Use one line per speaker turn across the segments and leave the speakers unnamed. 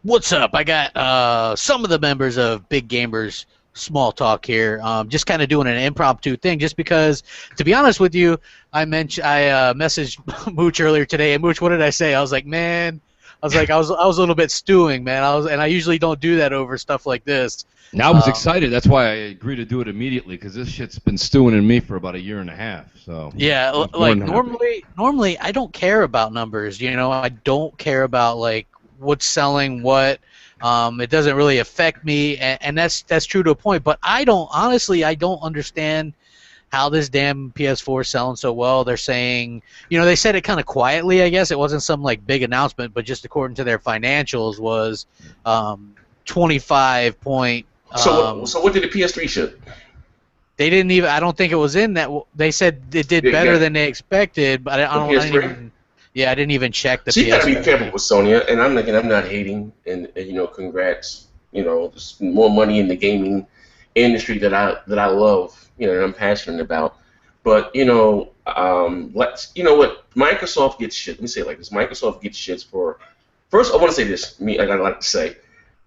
What's up? I got some of the members of Big Gamers Small Talk here. Just kind of doing an impromptu thing, just because, to be honest with you, I messaged Mooch earlier today, and Mooch, what did I say? I was like, man, I was a little bit stewing, man. I usually don't do that over stuff like this.
And I was excited. That's why I agreed to do it immediately, because this shit's been stewing in me for about a year and a half. So
Yeah, like normally I don't care about numbers. You know, I don't care about like what's selling what. It doesn't really affect me, and that's true to a point. But I don't understand how this damn PS4 is selling so well. They're saying, you know, they said it kind of quietly. I guess it wasn't some like big announcement, but just according to their financials was 25 point.
So what did the PS3 ship?
They didn't even. I don't think it was in that. They said it did better than they expected, but I didn't even. Yeah, I didn't even check the.
So you gotta be careful with Sony, and I'm not hating, and you know, congrats. You know, there's more money in the gaming industry that I love. You know, and I'm passionate about. But you know, you know what? Microsoft gets shit. Let me say it like this: Microsoft gets shit for. First, I want to say this. I like to say,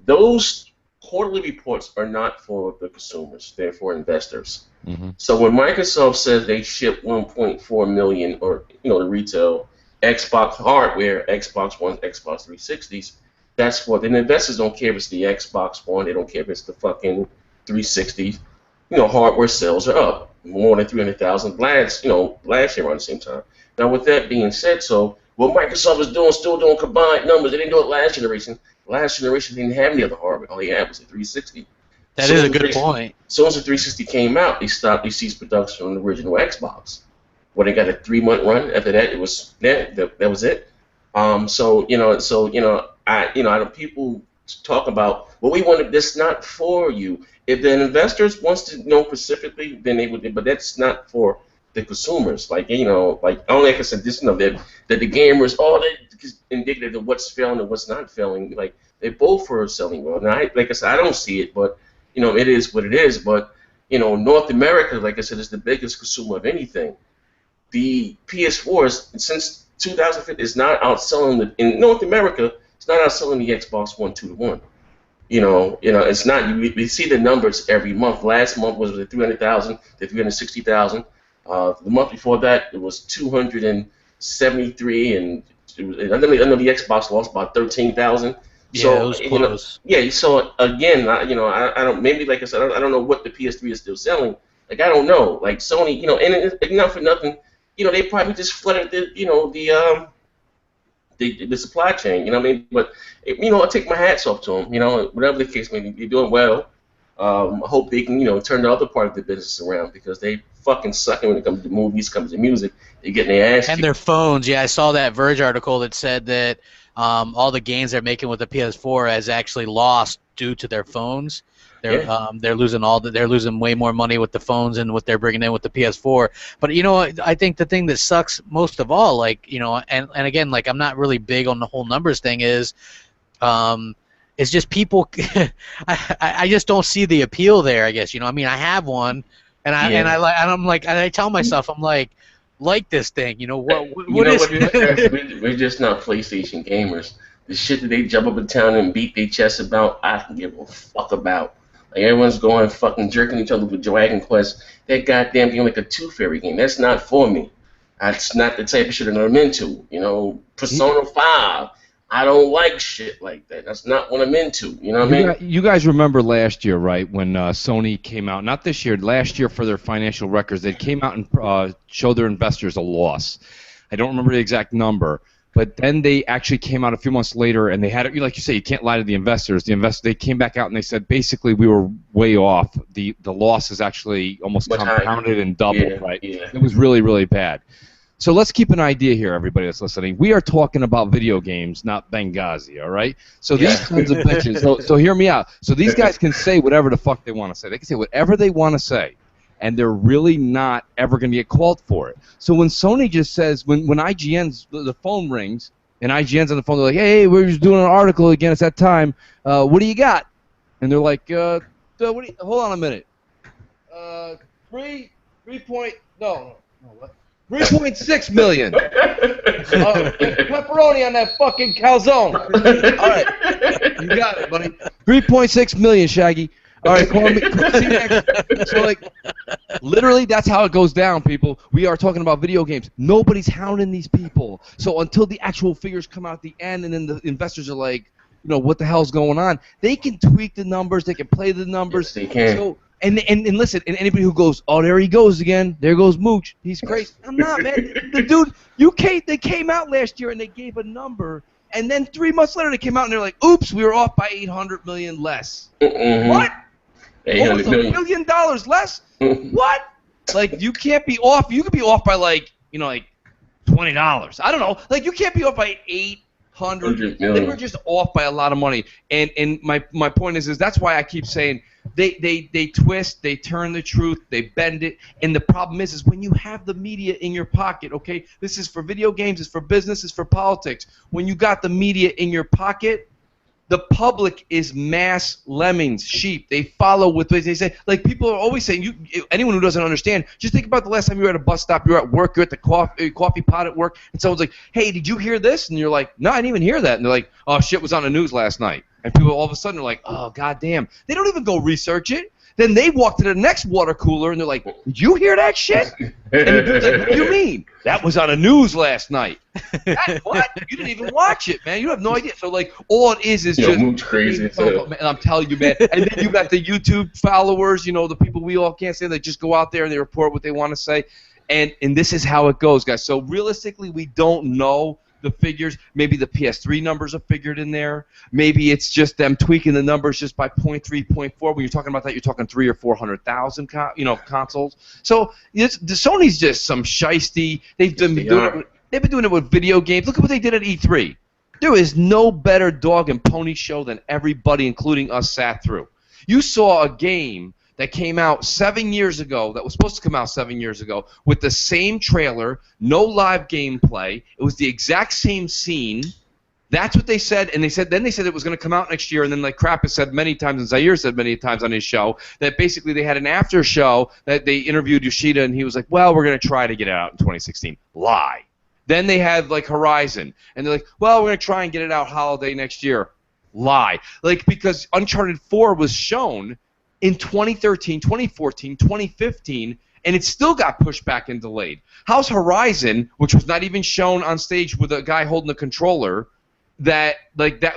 those quarterly reports are not for the consumers; they're for investors.
Mm-hmm.
So when Microsoft says they ship 1.4 million, or you know, the retail Xbox hardware, Xbox One, Xbox 360s, that's what. And investors don't care if it's the Xbox One; they don't care if it's the fucking 360. You know, hardware sales are up more than 300,000 last year around the same time. Now, with that being said, so what Microsoft is doing, still doing combined numbers. They didn't do it last generation. Last generation didn't have any other hardware. All they had was the 360.
That is a good point.
So as the 360 came out, they ceased production on the original Xbox. Well, they got a 3-month run. After that, it was that was it. People talk about, well, we wanted this not for you. If the investors wants to know specifically, then they would. But that's not for the consumers. Like only like I said, this that the gamers, they're indicative of what's failing and what's not failing. Like they both are selling well. Now, like I said, I don't see it, but you know, it is what it is. But you know, North America, like I said, is the biggest consumer of anything. The PS4s since 2015 is not outselling in North America. It's not outselling the Xbox One 2-1. You know, it's not. We see the numbers every month. Last month was 300,000 to 360,000. The month before that, it was 273, and I know the Xbox lost about 13,000.
Yeah,
so,
it was close.
So again, I don't. Maybe like I said, I don't know what the PS3 is still selling. Like I don't know. Like Sony, and not for nothing. They probably just flooded the supply chain, you know what I mean? But, I take my hats off to them, whatever the case may be. They're doing well. I hope they can, turn the other part of the business around, because they fucking suck when it comes to movies, comes to music. They're getting their ass kicked.
And their phones. Yeah, I saw that Verge article that said that all the gains they're making with the PS4 has actually lost due to their phones. They're losing way more money with the phones than what they're bringing in with the PS4. But I think the thing that sucks most of all, and again, like, I'm not really big on the whole numbers thing, is it's just people. I just don't see the appeal there. I guess I mean, I have one, and I tell myself, I'm like this thing. What is?
We're just not PlayStation gamers. The shit that they jump up in town and beat their chests about, I can give a fuck about. Like, everyone's going fucking jerking each other with Dragon Quest. That goddamn game like a Tooth Fairy game. That's not for me. That's not the type of shit that I'm into. Persona 5. I don't like shit like that. That's not what I'm into. You know what I mean?
You guys remember last year, right, when Sony came out? Not this year. Last year, for their financial records, they came out and showed their investors a loss. I don't remember the exact number. But then they actually came out a few months later, and they had it. Like you say, you can't lie to the investors. They came back out and they said, basically, we were way off. The loss is actually almost compounded and doubled. Right? Yeah. It was really, really bad. So let's keep an idea here, everybody that's listening. We are talking about video games, not Benghazi. All right. So these kinds of bitches. So hear me out. So these guys can say whatever the fuck they want to say. They can say whatever they want to say, and they're really not ever going to get called for it. So when Sony just says, when IGN's, the phone rings, and IGN's on the phone, they're like, hey, we're just doing an article again, it's that time, what do you got? And they're like, hold on a minute. 3 point, no, what? 3.6 million. Pepperoni on that fucking calzone. All right, you got it, buddy. 3.6 million, Shaggy. All right, call me. See you next. So, like, literally, that's how it goes down, people. We are talking about video games. Nobody's hounding these people. So until the actual figures come out at the end, and then the investors are like, you know, what the hell's going on? They can tweak the numbers. They can play the numbers.
Yes, they can.
So, and listen, and anybody who goes, oh, there he goes again. There goes Mooch. He's crazy. I'm not, man. The dude, they came out last year and they gave a number. And then 3 months later, they came out and they're like, oops, we were off by 800 million less.
Mm-hmm.
What? Almost
$800
$1 billion less? What? Like, you can't be off. You could be off by, like, you know, like $20. I don't know. Like, you can't be off by 800 million. They were just off by a lot of money. And my point is that's why I keep saying they twist, they turn the truth, they bend it. And the problem is when you have the media in your pocket, okay? This is for video games, it's for business, it's for politics. When you got the media in your pocket, the public is mass lemmings, sheep. They follow with what they say. Like, people are always saying, anyone who doesn't understand, just think about the last time you were at a bus stop, you're at work, you're at the coffee pot at work, and someone's like, hey, did you hear this? And you're like, no, I didn't even hear that. And they're like, oh, shit was on the news last night. And people all of a sudden are like, oh, goddamn. They don't even go research it. Then they walk to the next water cooler, and they're like, did you hear that shit? And the dude's like, what do you mean? That was on the news last night. What? You didn't even watch it, man. You have no idea. So, like, all it is just...
Mooch crazy.
And I'm telling you, man. And then you got the YouTube followers, you know, the people we all can't stand. They just go out there and they report what they want to say. And this is how it goes, guys. So, realistically, we don't know the figures. Maybe the PS3 numbers are figured in there. Maybe it's just them tweaking the numbers just by 0.3, 0.4. When you're talking about that, you're talking 300,000 or 400,000, consoles. So the Sony's just some shiesty. They've been doing it with video games. Look at what they did at E3. There is no better dog and pony show than everybody, including us, sat through. You saw a game that came out 7 years ago, that was supposed to come out 7 years ago, with the same trailer, no live gameplay. It was the exact same scene. That's what they said, and then they said it was going to come out next year, and then, like Crap has said many times, and Zaire said many times on his show, that basically they had an after show that they interviewed Yoshida, and he was like, well, we're going to try to get it out in 2016. Lie. Then they had, like, Horizon, and they're like, well, we're going to try and get it out holiday next year. Lie. Like, because Uncharted 4 was shown in 2013, 2014, 2015, and it still got pushed back and delayed. How's Horizon, which was not even shown on stage with a guy holding a controller, that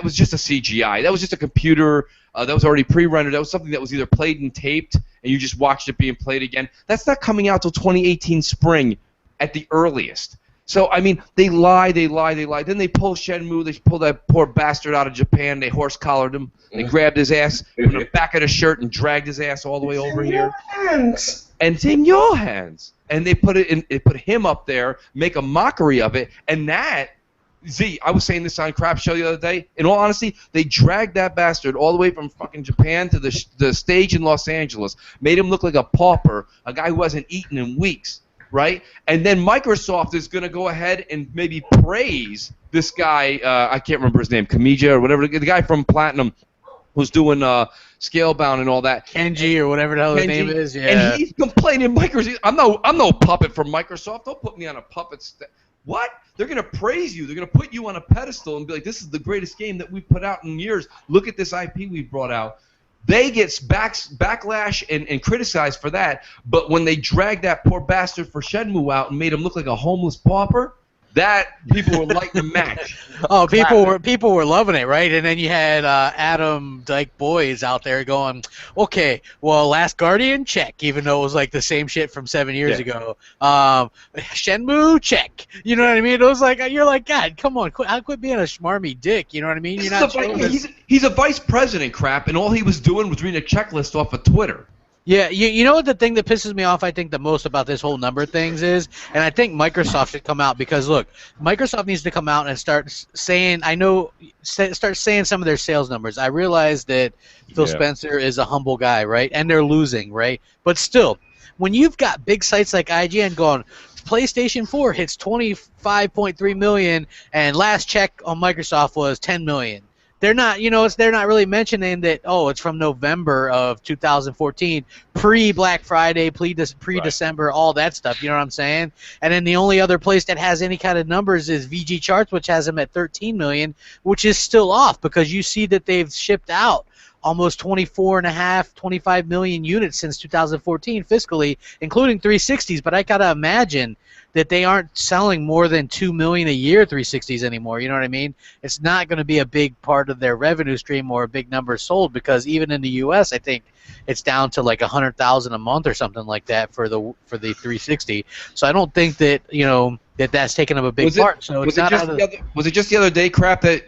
was just a CGI. That was just a computer that was already pre-rendered. That was something that was either played and taped, and you just watched it being played again. That's not coming out till 2018 spring at the earliest. So, I mean, they lie. Then they pull Shenmue. They pull that poor bastard out of Japan. They horse-collared him. They grabbed his ass from the back of the shirt and dragged his ass all the way over here. And it's in your hands. And they put him up there, make a mockery of it, and that... Z, I was saying this on Crap Show the other day. In all honesty, they dragged that bastard all the way from fucking Japan to the stage in Los Angeles, made him look like a pauper, a guy who hasn't eaten in weeks, right? And then Microsoft is going to go ahead and maybe praise this guy, I can't remember his name, Kamija or whatever, the guy from Platinum who's doing Scalebound and all that.
Kenji or whatever the hell his name is, yeah.
And he's complaining, Microsoft, I'm no puppet from Microsoft. Don't put me on a puppet What? They're going to praise you. They're going to put you on a pedestal and be like, this is the greatest game that we've put out in years. Look at this IP we've brought out. They get backlash and criticized for that, but when they dragged that poor bastard for Shenmue out and made him look like a homeless pauper, that people were lighting the match.
Oh, people were loving it, right? And then you had Adam Dyke Boys out there going, okay, well, Last Guardian, check, even though it was like the same shit from 7 years ago. Shenmue, check. You know what I mean? It was like, you're like, God, come on, quit being a schmarmy dick. You know what I mean? You're not.
He's a vice president, Crap, and all he was doing was reading a checklist off of Twitter.
Yeah, you know what the thing that pisses me off, I think, the most about this whole number things is, and I think Microsoft should come out because, look, Microsoft needs to come out and start saying, start saying some of their sales numbers. I realize that Phil Spencer is a humble guy, right, and they're losing, right, but still, when you've got big sites like IGN going, PlayStation 4 hits 25.3 million, and last check on Microsoft was 10 million. they're not, they're not really mentioning that. Oh, it's from November of 2014, pre-Black Friday, pre-December, all that stuff. You know what I'm saying? And then the only other place that has any kind of numbers is VG Charts, which has them at 13 million, which is still off because you see that they've shipped out almost 25 million units since 2014 fiscally, including 360s. But I gotta imagine that they aren't selling more than 2 million a year 360s anymore. You know what I mean? It's not going to be a big part of their revenue stream or a big number sold, because even in the U.S., I think it's down to like 100,000 a month or something like that for the 360. So I don't think that that's taken up a big part. So it's not.
Was it just the other day, Crap? That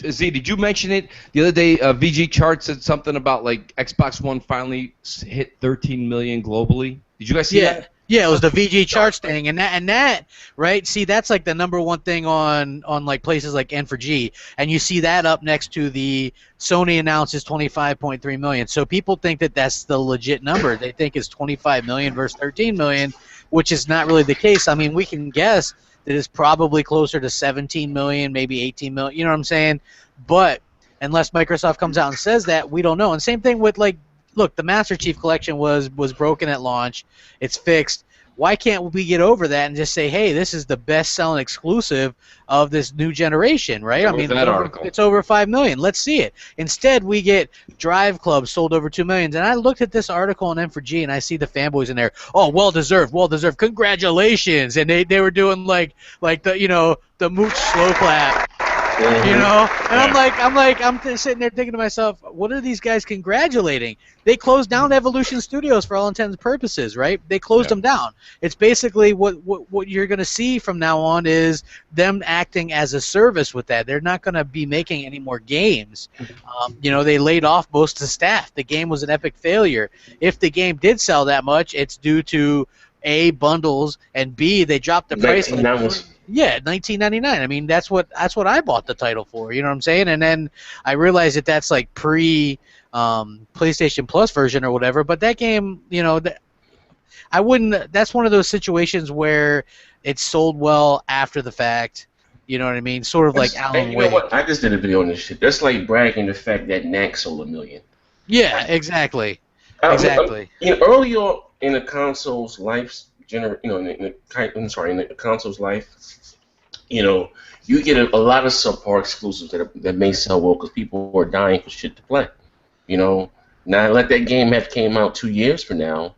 Z, did you mention it the other day? VG Chart said something about like Xbox One finally hit 13 million globally. Did you guys see that?
Yeah, it was the VG Charts thing, and that right. See, that's like the #1 thing on like places like N4G, and you see that up next to the Sony announces 25.3 million. So people think that that's the legit number. They think it's 25 million versus 13 million, which is not really the case. I mean, we can guess that it's probably closer to 17 million, maybe 18 million. You know what I'm saying? But unless Microsoft comes out and says that, we don't know. And same thing with like. Look, the Master Chief Collection was broken at launch. It's fixed. Why can't we get over that and just say, hey, this is the best-selling exclusive of this new generation, right? I mean, it's over 5 million. Let's see it. Instead, we get Drive Club sold over 2 million. And I looked at this article on M4G, and I see the fanboys in there. Oh, well-deserved, well-deserved. Congratulations. And they were doing like the the mooch slow clap. And I'm sitting there thinking to myself, what are these guys congratulating? They closed down Evolution Studios for all intents and purposes, right? They closed them down. It's basically what you're going to see from now on is them acting as a service with that. They're not going to be making any more games. They laid off most of the staff. The game was an epic failure. If the game did sell that much, it's due to A, bundles, and B, they dropped the price. Yeah, $19.99. I mean, that's what I bought the title for. You know what I'm saying? And then I realized that that's like PlayStation Plus version or whatever. But that game, I wouldn't. That's one of those situations where it's sold well after the fact. You know what I mean? Sort of like Alan Wake.
You know what? I just did a video on this shit. That's like bragging the fact that Knack sold 1 million.
Yeah, exactly. Exactly.
Earlier in the console's life, in the console's life, you get a lot of subpar exclusives that may sell well because people are dying for shit to play. Now let that game have came out 2 years from now,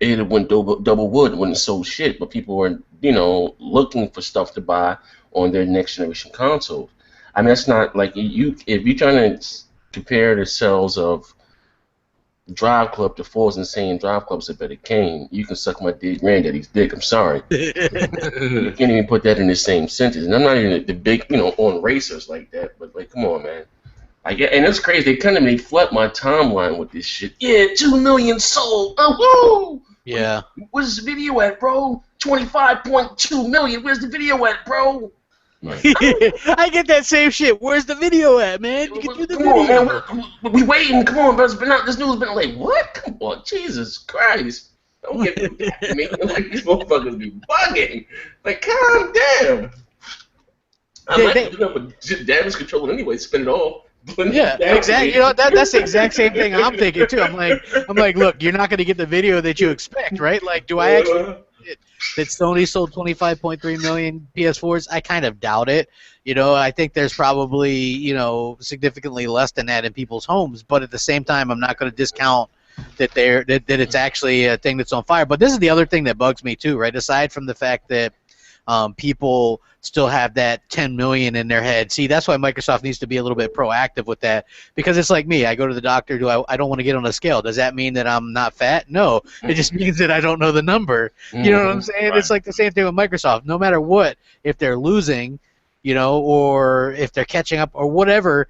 it would went double wood, wouldn't have sold shit, but people were looking for stuff to buy on their next generation consoles. I mean, that's not like if you're trying to compare the sales of Drive Club to Forza and saying Drive Club's a better game, you can suck my granddaddy's dick. I'm sorry. You can't even put that in the same sentence. And I'm not even the big, on racers like that, but like, come on, man. And it's crazy. They flood my timeline with this shit. Yeah, 2 million sold. Oh, woo!
Yeah.
Where's the video at, bro? 25.2 million. Where's the video at, bro?
I get that same shit. Where's the video at, man? You can do the video.
On, man. We waiting. Come on, bro. This news been like, what? Come on, Jesus Christ. Don't get me. Like, these motherfuckers be bugging. Like, calm down. I like to damage control anyway. Spin it all.
Yeah, exactly. That's the exact same thing I'm thinking too. I'm like, look, you're not going to get the video that you expect, right? Like, do I actually that Sony sold 25.3 million PS4s? I kind of doubt it. I think there's probably significantly less than that in people's homes. But at the same time, I'm not going to discount that it's actually a thing that's on fire. But this is the other thing that bugs me too, right? Aside from the fact that people still have that 10 million in their head. See, that's why Microsoft needs to be a little bit proactive with that, because it's like me. I go to the doctor. I don't want to get on a scale. Does that mean that I'm not fat? No. It just means that I don't know the number. You know what I'm saying? Right. It's like the same thing with Microsoft. No matter what, if they're losing, or if they're catching up or whatever,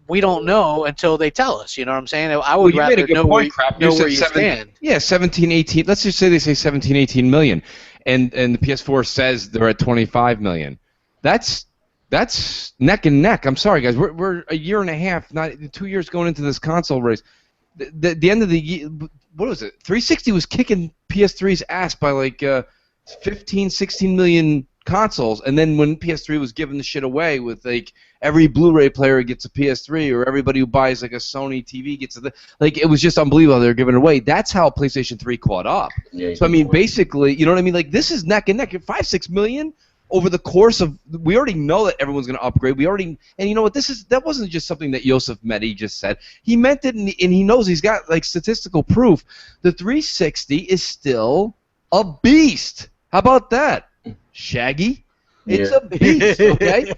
we don't know until they tell us. You know what I'm saying? I would rather know where you stand.
Yeah, 17, 18. Let's just say they say 17, 18 million. And the PS4 says they're at 25 million. That's neck and neck. I'm sorry, guys. We're a year and a half, not 2 years going into this console race. The end of the year, what was it? 360 was kicking PS3's ass by like 15, 16 million consoles, and then when PS3 was giving the shit away with like every Blu-ray player gets a PS3, or everybody who buys like a Sony TV gets like, it was just unbelievable. They're giving it away. That's how PlayStation 3 caught up.
Yeah,
so I mean, basically, you know what I mean? Like, this is neck and neck. 5-6 million over the course of. We already know that everyone's going to upgrade. And you know what? That wasn't just something that Joseph Medi just said. He meant it, and he knows. He's got like statistical proof. The 360 is still a beast. How about that, Shaggy? It's a beast, okay?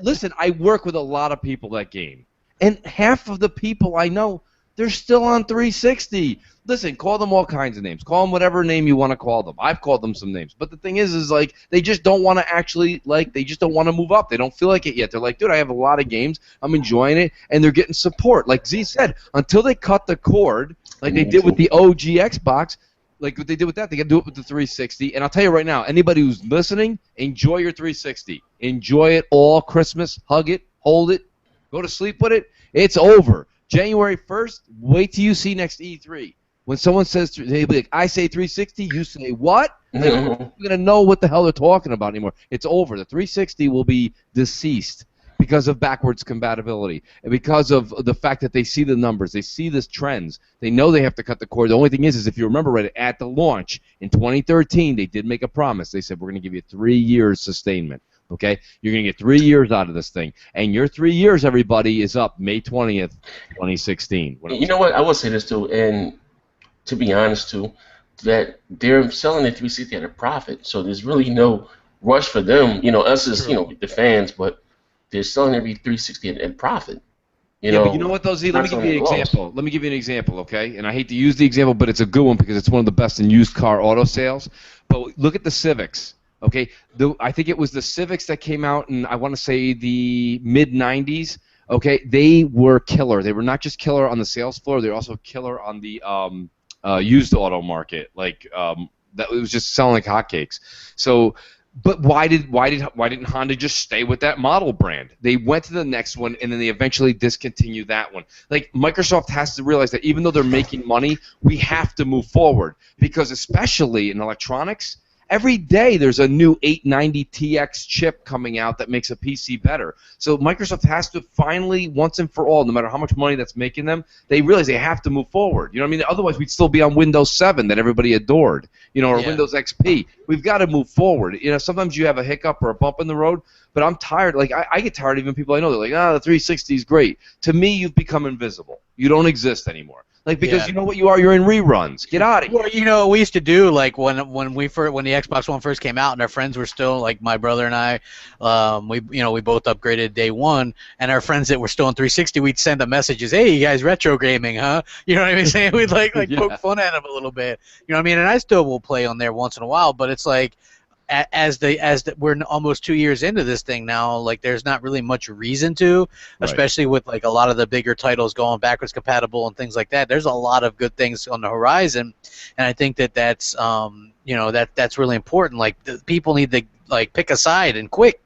Listen, I work with a lot of people that game, and half of the people I know, they're still on 360. Listen, call them all kinds of names. Call them whatever name you want to call them. I've called them some names. But the thing is like, they just don't want to actually, like, they just don't want to move up. They don't feel like it yet. They're like, dude, I have a lot of games. I'm enjoying it, and they're getting support. Like Z said, until they cut the cord, like they did with the OG Xbox, like what they did with that, they got to do it with the 360. And I'll tell you right now, anybody who's listening, enjoy your 360. Enjoy it all Christmas. Hug it. Hold it. Go to sleep with it. It's over. January 1st, wait till you see next E3. When someone says, they'll be like, I say 360, you say what? They're not going to know what the hell they're talking about anymore. It's over. The 360 will be deceased because of backwards compatibility and because of the fact that they see the numbers, they see the trends, they know they have to cut the cord. The only thing is if you remember right, at the launch in 2013, they did make a promise. They said, we're going to give you 3 years sustainment. Okay, you're going to get 3 years out of this thing, and your 3 years, everybody, is up May 20th, 2016.
You know what? I will say this too, and to be honest too, that they're selling the 360 at a profit, so there's really no rush for them. You know, us as the fans, but they're selling every 360 at profit.
But you know what, though, Z? Let me give you an example. Let me give you an example, okay? And I hate to use the example, but it's a good one because it's one of the best in used car auto sales. But look at the Civics. Okay, I think it was the Civics that came out in, I want to say, the mid-'90s. Okay, they were killer. They were not just killer on the sales floor; they were also killer on the used auto market. Like that, it was just selling like hotcakes. So, but why didn't Honda just stay with that model brand? They went to the next one, and then they eventually discontinued that one. Like, Microsoft has to realize that even though they're making money, we have to move forward because, especially in electronics, every day there's a new 890 TX chip coming out that makes a PC better. So Microsoft has to finally, once and for all, no matter how much money that's making them, they realize they have to move forward. You know what I mean? Otherwise, we'd still be on Windows 7 that everybody adored, or Windows XP. We've got to move forward. Sometimes you have a hiccup or a bump in the road, but I'm tired. Like, I get tired of even people I know. They're like, the 360 is great. To me, you've become invisible. You don't exist anymore. Like, because you know what you are? You're in reruns. Get out of here.
Well, we used to do, like, when the Xbox One first came out and our friends were still, like, my brother and I, we both upgraded day one, and our friends that were still in 360, we'd send them messages, hey, you guys retro gaming, huh? You know what I mean? Saying we'd like poke fun at them a little bit. You know what I mean? And I still will play on there once in a while, but it's like, as we're almost 2 years into this thing now, like, there's not really much reason to, especially with like a lot of the bigger titles going backwards compatible and things like that. There's a lot of good things on the horizon, and I think that's that's really important. Like, the people need to like pick a side and quick.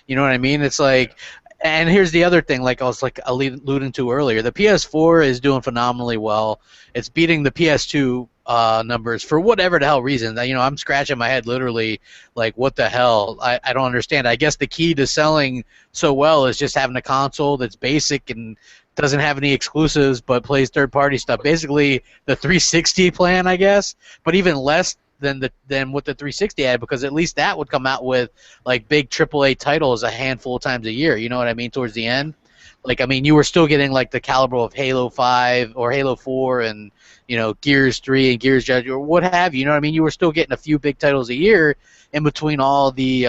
You know what I mean? It's like. And here's the other thing, like I was alluding to earlier, the PS4 is doing phenomenally well. It's beating the PS2 numbers for whatever the hell reason. I'm scratching my head literally, like, what the hell? I don't understand. I guess the key to selling so well is just having a console that's basic and doesn't have any exclusives but plays third-party stuff. Basically, the 360 plan, I guess, but even less than what the 360 had, because at least that would come out with like big AAA titles a handful of times a year. You know what I mean? Towards the end, like, I mean, you were still getting like the caliber of Halo 5 or Halo 4 and Gears 3 and Gears Judge or what have you. You know what I mean? You were still getting a few big titles a year in between all the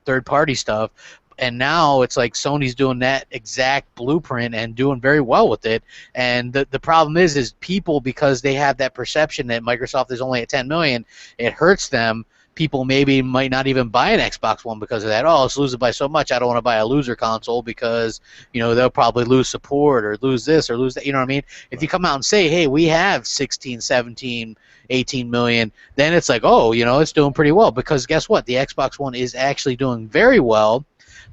third-party stuff. And now it's like Sony's doing that exact blueprint and doing very well with it. And the problem is people, because they have that perception that Microsoft is only at 10 million, it hurts them. People might not even buy an Xbox One because of that. Oh, it's losing by so much. I don't want to buy a loser console because they'll probably lose support or lose this or lose that. You know what I mean? If you come out and say, hey, we have 16, 17, 18 million, then it's like, oh, it's doing pretty well, because guess what? The Xbox One is actually doing very well.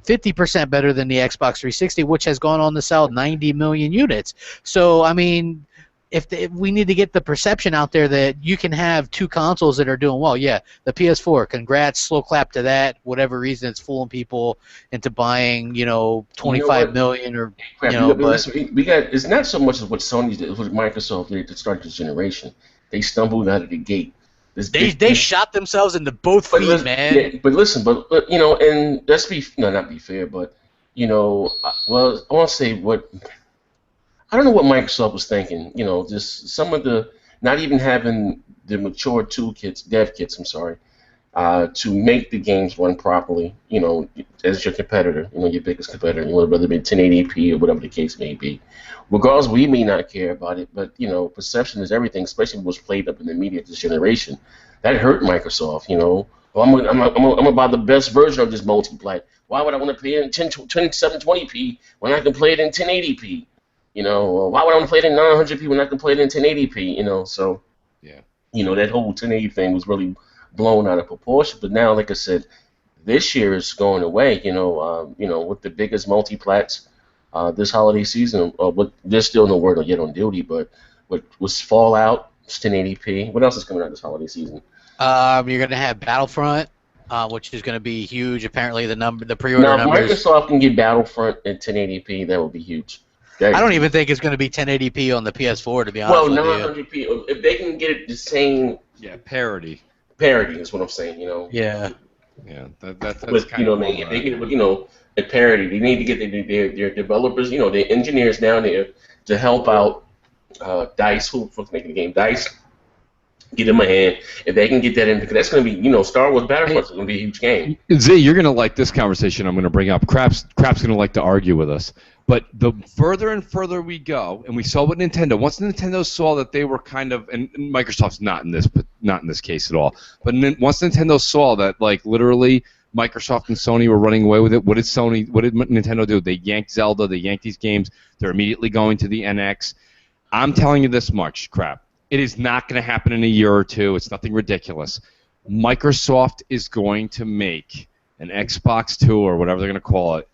50% better than the Xbox 360, which has gone on to sell 90 million units. So, I mean, if we need to get the perception out there that you can have two consoles that are doing well. Yeah, the PS4, congrats, slow clap to that. Whatever reason, it's fooling people into buying, 25 million or
Crap,
but
listen, we got. It's not so much as what Sony did, it was what Microsoft did to start this generation. They stumbled out of the gate.
They shot themselves into both feet, man.
Yeah, but listen, but and let's be not be fair, but well, I want to say what. I don't know what Microsoft was thinking. Just some of the not even having the mature dev kits. I'm sorry, to make the games run properly. As your competitor, your biggest competitor, whether it be 1080p or whatever the case may be. Regardless, we may not care about it, but perception is everything, especially what's played up in the media this generation. That hurt Microsoft. Well, I'm about the best version of this multiplat. Why would I want to play it in 720p when I can play it in 1080p? Why would I want to play it in 900p when I can play it in 1080p? So
yeah,
that whole 1080 thing was really blown out of proportion. But now, like I said, this year is going away. With the biggest multiplats this holiday season. There's still no word yet on duty, but what was Fallout? It's 1080p. What else is coming out this holiday season?
You're gonna have Battlefront, which is gonna be huge. Apparently, the pre-order numbers.
Microsoft can get Battlefront at 1080p. That would be huge.
I don't even think it's going to be 1080p on the PS4, to be honest with you.
Well, 900p. If they can get it the same.
Yeah, parity.
Parity is what I'm saying.
Yeah.
Yeah, that's
with,
kind of.
If they get it, at parity, they need to get their developers, their engineers down there to help out. DICE, who's making the game? DICE. Get them a hand if they can get that in, because that's going to be, Star Wars Battlefront is going to be a huge game.
Z, you're going to like this conversation I'm going to bring up. Crap's going to like to argue with us. But the further and further we go, and we saw what Nintendo. Once Nintendo saw that they were kind of, and Microsoft's not in this case at all. But once Nintendo saw that, like literally, Microsoft and Sony were running away with it. What did Nintendo do? They yanked Zelda. They yanked these games. They're immediately going to the NX. I'm telling you this much, Crap. It is not going to happen in a year or two. It's nothing ridiculous. Microsoft is going to make an Xbox 2 or whatever they're going to call it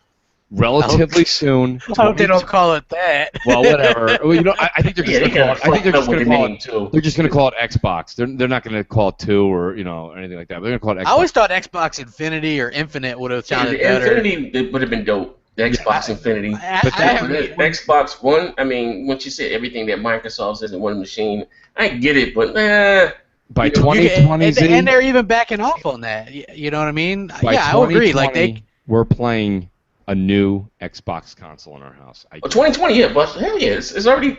relatively soon.
I hope they don't call it that.
Well, whatever. Well, I think they're just going to call it. I think they're just going to call it. They're just going to call it Xbox. They're not going to call it 2 or anything like that. They're going to call it Xbox.
I always thought Xbox Infinity or Infinite would have sounded better.
Infinity would have been dope. The Xbox Infinity.
But
Xbox One, once you said everything that Microsoft says in one machine, I get it, but
by 2020,
and they're even backing off on that. You know what I mean?
By
I agree. Like
we're playing a new Xbox console in our house.
2020, yeah, but hell yeah, it's already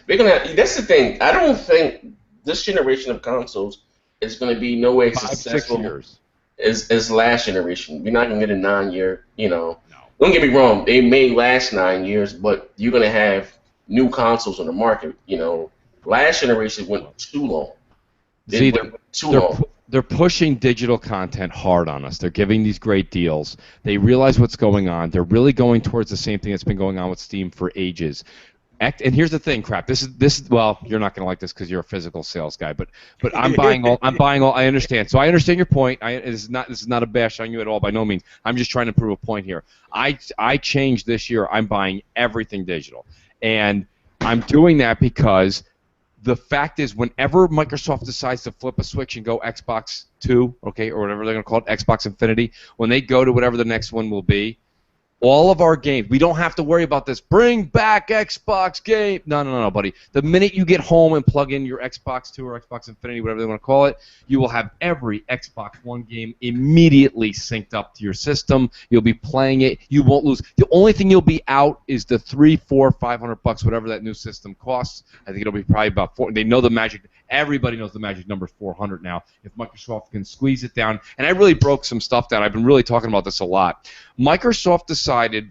We're gonna. That's the thing. I don't think this generation of consoles is going to be no way successful
6 years.
as last generation. We're not going to get a 9-year. Don't get me wrong. They may last 9 years, but you're going to have new consoles on the market. Last generation went too long.
They're pushing digital content hard on us. They're giving these great deals. They realize what's going on. They're really going towards the same thing that's been going on with Steam for ages. And here's the thing, Crap. This is well, you're not gonna like this because you're a physical sales guy, but I'm buying all. I understand. So I understand your point. This is not a bash on you at all, by no means. I'm just trying to prove a point here. I changed this year. I'm buying everything digital, and I'm doing that because the fact is, whenever Microsoft decides to flip a switch and go Xbox 2, okay, or whatever they're gonna call it, Xbox Infinity, when they go to whatever the next one will be. All of our games, we don't have to worry about this. Bring back Xbox game. No, buddy. The minute you get home and plug in your Xbox 2 or Xbox Infinity, whatever they want to call it, you will have every Xbox One game immediately synced up to your system. You'll be playing it. You won't lose. The only thing you'll be out is the $300, $400, $500, whatever that new system costs. I think it'll be probably about $400. They know the magic. Everybody knows the magic number is 400 now. If Microsoft can squeeze it down, and I really broke some stuff down. I've been really talking about this a lot. Microsoft decided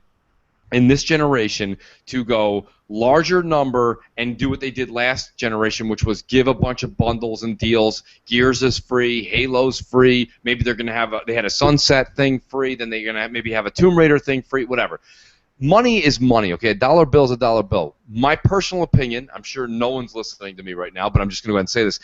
in this generation to go larger number and do what they did last generation, which was give a bunch of bundles and deals. Gears is free, Halo's free. Maybe they're going to have they had a Sunset thing free. Then they're going to maybe have a Tomb Raider thing free. Whatever. Money is money, okay? A dollar bill is a dollar bill. My personal opinion, I'm sure no one's listening to me right now, but I'm just going to go ahead and say this.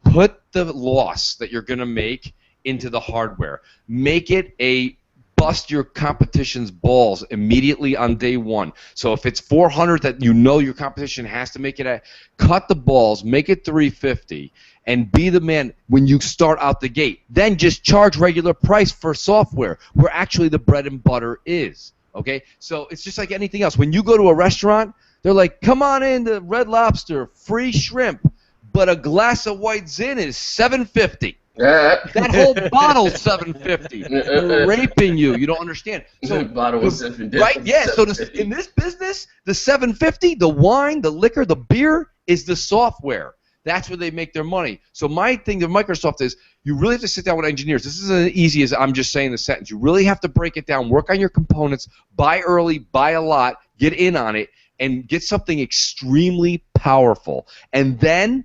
Put the loss that you're going to make into the hardware. Make it a bust your competition's balls immediately on day one. So if it's 400 that you know your competition has to make it at, cut the balls, make it 350, and be the man when you start out the gate. Then just charge regular price for software, where actually the bread and butter is. Okay? So it's just like anything else. When you go to a restaurant, they're like, come on in to Red Lobster, free shrimp, but a glass of white zin is $7.50. That whole bottle's $7.50. They're raping you. You don't understand. So
the bottle was $7.50.
Right? Yeah. So in this business, the $7.50, the wine, the liquor, the beer is the software. That's where they make their money. So my thing to Microsoft is you really have to sit down with engineers. This isn't as easy as I'm just saying the sentence. You really have to break it down, work on your components, buy early, buy a lot, get in on it, and get something extremely powerful. And then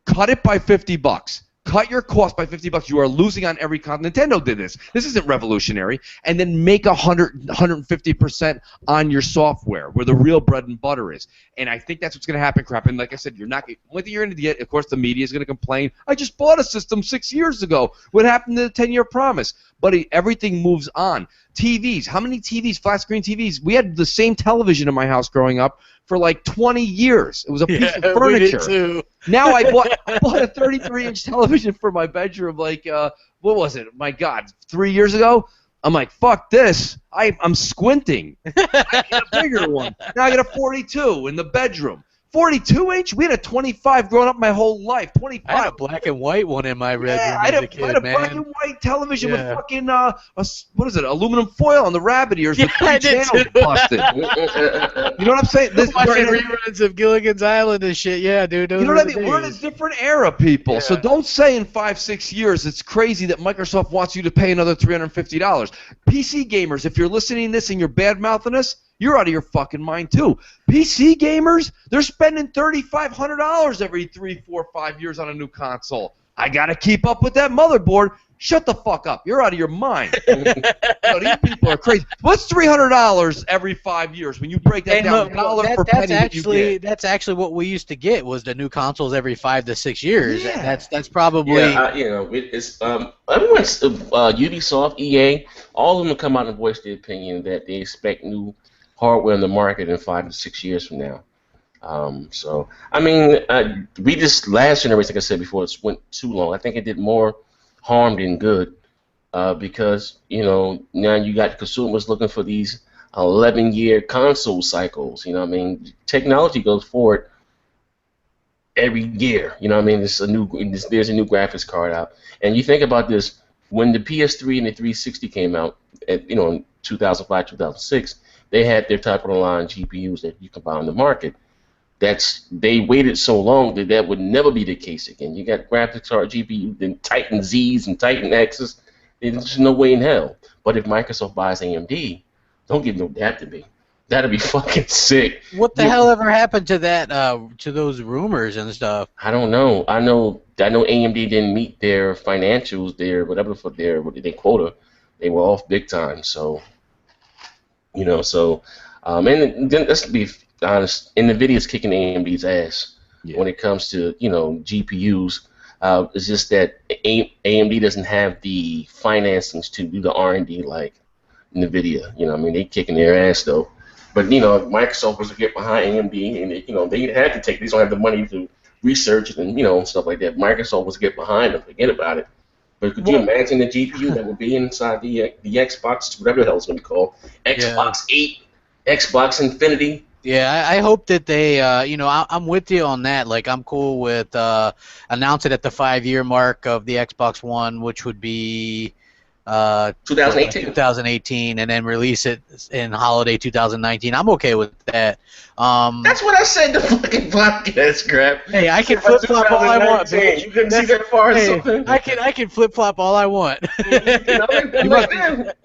cut it by $50. Cut your cost by $50. You are losing on every Nintendo did this. This isn't revolutionary. And then make 150% on your software, where the real bread and butter is. And I think that's what's going to happen, crap. And like I said, one thing you're going to get, of course, the media is going to complain. I just bought a system 6 years ago. What happened to the 10-year promise? Buddy, everything moves on. TVs. How many TVs, flat screen TVs? We had the same television in my house growing up for like 20 years. It was a piece of furniture.
We did too.
Now I bought a 33-inch television for my bedroom, like, what was it? My God, 3 years ago? I'm like, fuck this. I'm squinting. I get a bigger one. Now I got a 42 in the bedroom. 42-inch? We had a 25 growing up my whole life. 25.
I had a black and white one in my bedroom
I had
as a kid,
I had a
man.
black and white television with fucking, what is it, aluminum foil on the rabbit ears with three channels busted. You know what I'm saying?
Watching reruns of Gilligan's Island and shit, yeah, dude.
You know what I mean? We're in a different era, people. Yeah. So don't say in 5-6 years it's crazy that Microsoft wants you to pay another $350. PC gamers, if you're listening to this and you're bad-mouthing us, you're out of your fucking mind too. PC gamers, they're spending $3,500 every 3, 4, 5 years on a new console. I gotta keep up with that motherboard. Shut the fuck up. You're out of your mind. These people are crazy. What's $300 every 5 years when you break that down dollar per penny that you get?
That's actually what we used to get, was the new consoles every 5 to 6 years.
Yeah.
That's probably
it's everyone's Ubisoft, EA, all of them come out and voice their opinion that they expect new hardware in the market in 5 to 6 years from now. So I mean, we just last generation, like I said before, it went too long. I think it did more harm than good, because now you got consumers looking for these 11-year console cycles. You know what I mean? Technology goes forward every year. You know what I mean? There's a new graphics card out, and you think about this: when the PS3 and the 360 came out, in 2005, 2006, they had their top-of-the-line GPUs that you can buy on the market. They waited so long that would never be the case again. You got graphics card GPU, then Titan Z's and Titan X's. There's no way in hell. But if Microsoft buys AMD, don't give no that to me. That'd be fucking sick.
What the hell ever happened to that? To those rumors and stuff?
I don't know. I know AMD didn't meet their financials, whatever for their quota. They were off big time. So, and then let's be honest, NVIDIA's kicking AMD's ass when it comes to GPUs. It's just that AMD doesn't have the financings to do the R&D like NVIDIA. They kicking their ass though. But Microsoft was to get behind AMD, and they had to take. They don't have the money to research it and stuff like that. Microsoft was to get behind them. Forget about it. But could you imagine the GPU that would be inside the Xbox, whatever the hell it's going to be called, Xbox 8, Xbox Infinity?
Yeah, I hope that they, I'm with you on that. Like, I'm cool with announcing at the 5-year mark of the Xbox One, which would be 2018, and then release it in holiday 2019. I'm okay with that.
That's what I said. The fucking podcast, crap.
Hey, I can flip flop all I want.
You couldn't see that far. Something.
I can flip flop all I want.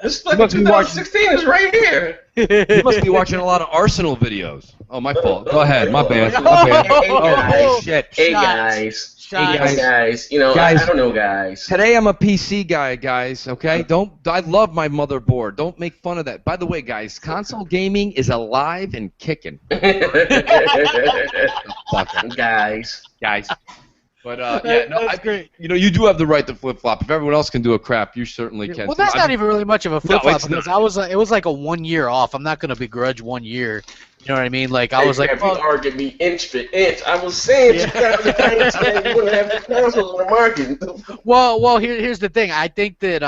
This fucking 2016 is right here.
You must be watching a lot of Arsenal videos. Oh, my fault. Go ahead. My bad. Oh, shit.
Hey, guys. Hey guys, I don't know, guys.
Today I'm a PC guy, guys. Okay, I love my motherboard. Don't make fun of that. By the way, guys, console gaming is alive and kicking.
Guys.
But yeah, no,
That's great.
you do have the right to flip flop. If everyone else can do a crap, you certainly can.
Well,
too.
that's not even really much of a flip flop
it's
because
not.
it was like a 1 year off. I'm not gonna begrudge 1 year. You know what I mean? Like I
Hey,
was like,
Crap, you
well,
argued me inch for inch. I was saying
Yeah.
2019 you wouldn't have the consoles on the market.
well, here's the thing. I think that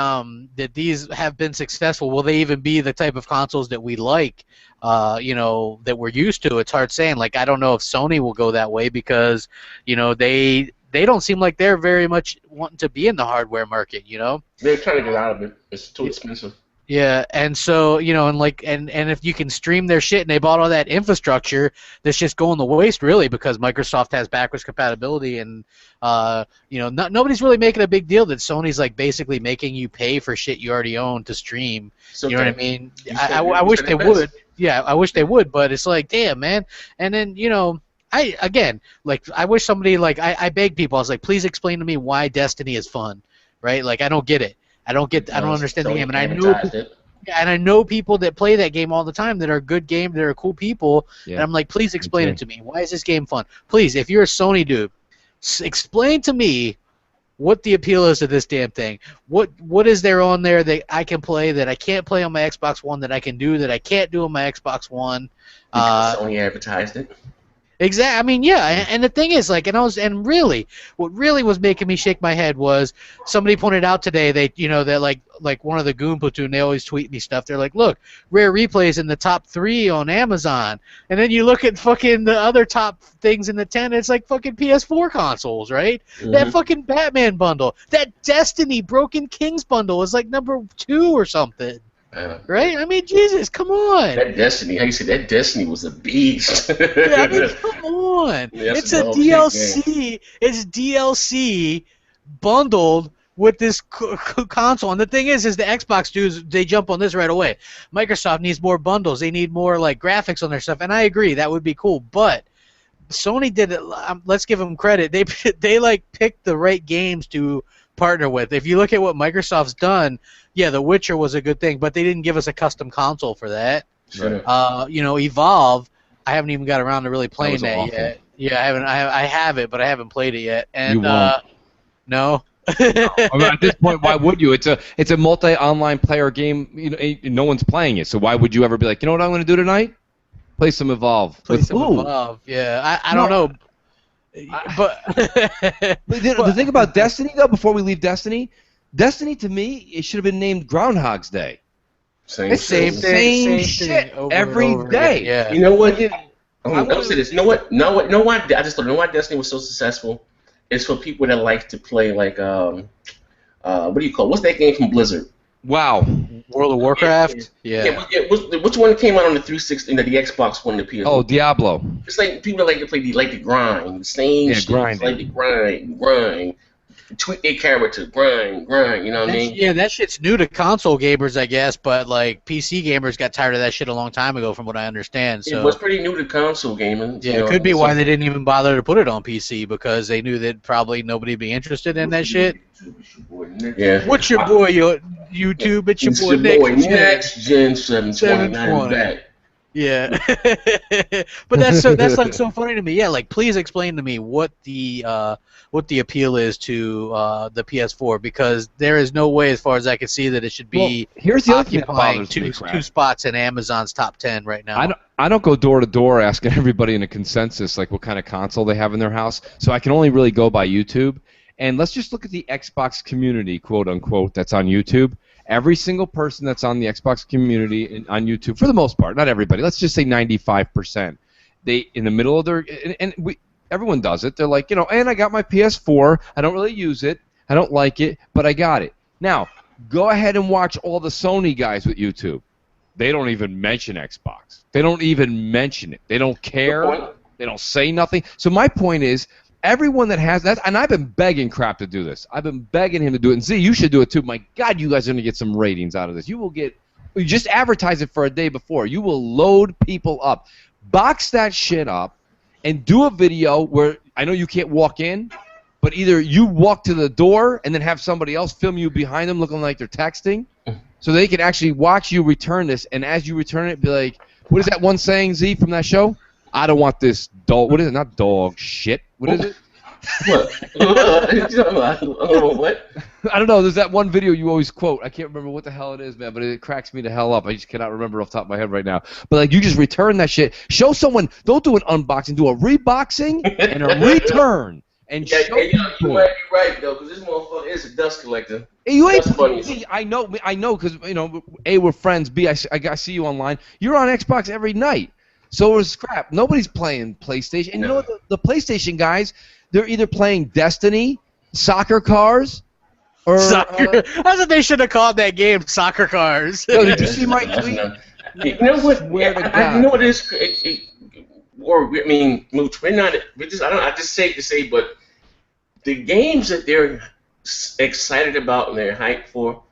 that these have been successful. Will they even be the type of consoles that we like? That we're used to. It's hard saying. Like I don't know if Sony will go that way because, they don't seem like they're very much wanting to be in the hardware market.
They're trying to get out of it. It's too expensive.
Yeah, and so and if you can stream their shit, and they bought all that infrastructure, that's just going to waste really because Microsoft has backwards compatibility, and nobody's really making a big deal that Sony's like basically making you pay for shit you already own to stream.
So
You know what I mean?
I
wish they would. Yeah, I wish they would, but it's like, damn, man. And then I wish somebody I beg people. I was like, please explain to me why Destiny is fun, right? Like I don't get it. I don't understand the game, and I know people that play that game all the time that are good game, that are cool people, and I'm like, please explain it to me. Why is this game fun? Please, if you're a Sony dude, explain to me what the appeal is to this damn thing. What is there on there that I can play that I can't play on my Xbox One that I can do that I can't do on my Xbox One?
Because Sony advertised it.
Exactly. I mean, yeah, and the thing is, what really was making me shake my head was somebody pointed out today that like one of the Goon Platoon, they always tweet me stuff. They're like, look, Rare Replay's in the top 3 on Amazon, and then you look at fucking the other top things in the 10, it's like fucking PS4 consoles, right? Mm-hmm. That fucking Batman bundle, that Destiny Broken Kings bundle is like number 2 or something. Right? I mean, Jesus, come on.
That Destiny, how you say that Destiny was a beast.
Yeah, I mean, come on.
Yeah,
it's a DLC. It's DLC bundled with this console. And the thing is the Xbox dudes, they jump on this right away. Microsoft needs more bundles. They need more like graphics on their stuff. And I agree, that would be cool. But Sony did it. Let's give them credit. They like picked the right games to partner with. If you look at what Microsoft's done, yeah, The Witcher was a good thing, but they didn't give us a custom console for that.
Sure.
Evolve, I haven't even got around to really playing that
awful.
yet. Yeah, I haven't. I have it, but I haven't played it yet. And
You won't.
no.
I mean, at this point, why would you? It's a multi-online player game. No one's playing it, so why would you ever be like, you know what I'm going to do tonight? Play some Evolve.
Play some Evolve. Yeah, I don't know. But
the thing about Destiny, though, before we leave Destiny to me, it should have been named Groundhog's Day.
Same
shit every day.
Yeah.
You know what? I'll say this. You know what? No, why? I just don't know why Destiny was so successful. It's for people that like to play like what do you call it? What's that game from Blizzard?
Wow.
World of Warcraft. Yeah.
Which one came out on the 360? The Xbox One, the PS4.
Oh, Diablo.
It's like people that like to play the grind, the same shit.
Grinding.
Like the grind. Tweak their character, grind, you know what I mean?
Yeah, that shit's new to console gamers, I guess, but like PC gamers got tired of that shit a long time ago, from what I understand. So
it was pretty new to console gaming.
Yeah, it could be why they didn't even bother to put it on PC, because they knew that probably nobody'd be interested in that shit.
Yeah.
What's your boy, YouTube? It's your boy,
Next Gen 729 back.
Yeah, but that's like so funny to me. Yeah, like please explain to me what the appeal is to the PS4, because there is no way, as far as I can see, that it should be
here's the other thing that
occupying
bothers me,
two spots in Amazon's top 10 right now.
I don't go door to door asking everybody in a consensus like what kind of console they have in their house, so I can only really go by YouTube. And let's just look at the Xbox community, quote unquote, that's on YouTube. Every single person that's on the Xbox community on YouTube, for the most part, not everybody, let's just say 95%, they in the middle of their everyone does it. They're like, and I got my PS4. I don't really use it. I don't like it, but I got it. Now, go ahead and watch all the Sony guys with YouTube. They don't even mention Xbox. They don't even mention it. They don't care. They don't say nothing. So my point is, everyone that has that, and I've been begging Crap to do this. I've been begging him to do it. And Z, you should do it too. My God, you guys are going to get some ratings out of this. You just advertise it for a day before. You will load people up. Box that shit up and do a video where, I know you can't walk in, but either you walk to the door and then have somebody else film you behind them looking like they're texting, so they can actually watch you return this, and as you return it, be like, what is that one saying, Z, from that show? I don't want this dog. What is it? Not dog shit. What is it?
What? What?
I don't know. There's that one video you always quote. I can't remember what the hell it is, man, but it cracks me the hell up. I just cannot remember off the top of my head right now. But like, you just return that shit. Show someone. Don't do an unboxing. Do a reboxing and a return. And
Yeah,
show
you
people.
might be right though, because this motherfucker is a dust collector.
You ain't
That's funny.
See, I know, because A, we're friends. B, I see you online. You're on Xbox every night. So is Scrap. Nobody's playing PlayStation. And you know what? The PlayStation guys, they're either playing Destiny, Soccer Cars, or
Soccer. That's what they should have called that game, Soccer Cars.
Yo, did you see my tweet?
You know what?
Swear to
I
God.
know what it is. Or I mean, Mooch, we're not. I just say to say, but the games that they're excited about and they're hyped for,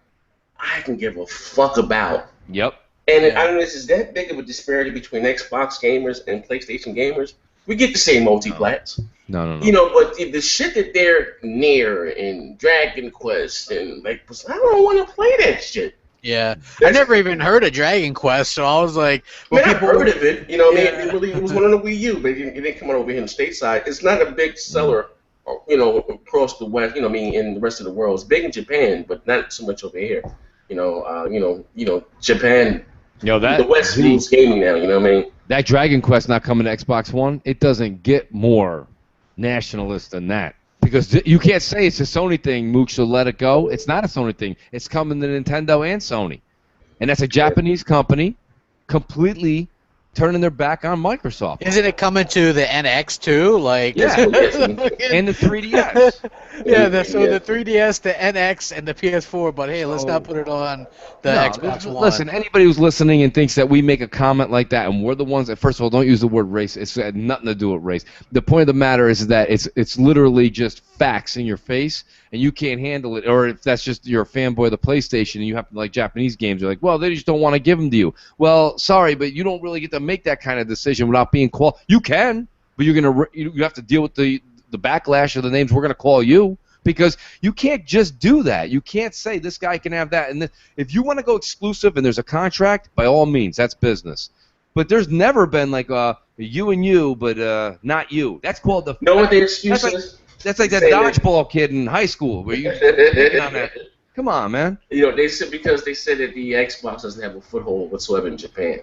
I can give a fuck about.
Yep.
And I don't know, is that big of a disparity between Xbox gamers and PlayStation gamers? We get the same multiplats.
No.
You know, but the shit that they're near and Dragon Quest and like, I don't want to play that shit.
Yeah, I never even heard of Dragon Quest, so I was like, well,
I heard of it. You know,
Yeah.
it was one on the Wii U, but it didn't come out over here in the stateside. It's not a big seller, you know, across the West. You know, I mean, in the rest of the world, it's big in Japan, but not so much over here. You know, Japan. The West rules gaming now. You know what I mean?
That Dragon Quest not coming to Xbox One, it doesn't get more nationalist than that. Because you can't say it's a Sony thing, Mooch, so let it go. It's not a Sony thing. It's coming to Nintendo and Sony. And that's a Japanese company completely turning their back on Microsoft.
Isn't it coming to the NX too? Like,
yeah. And the 3DS.
Yeah, the 3DS, the NX, and the PS4. But hey, let's not put it on the Xbox One.
Listen, anybody who's listening and thinks that we make a comment like that, and we're the ones that, first of all, don't use the word race. It's had nothing to do with race. The point of the matter is that it's literally just facts in your face, and you can't handle it. Or if that's just you're a fanboy of the PlayStation and you have to like Japanese games, you're like, well, they just don't want to give them to you. Well, sorry, but you don't really get to make that kind of decision without being called. You can, but you have to deal with the backlash of the names we're going to call you, because you can't just do that. You can't say this guy can have that. And if you want to go exclusive and there's a contract, by all means, that's business. But there's never been like you and you, but not you. That's called the.
No, what the excuse is?
That's like that dodgeball kid in high school where you picking on that. Come on, man.
You know, they said that the Xbox doesn't have a foothold whatsoever in Japan.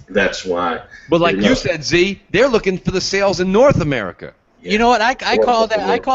That's why.
But like you said, Z, they're looking for the sales in North America.
Yeah. You know what? I call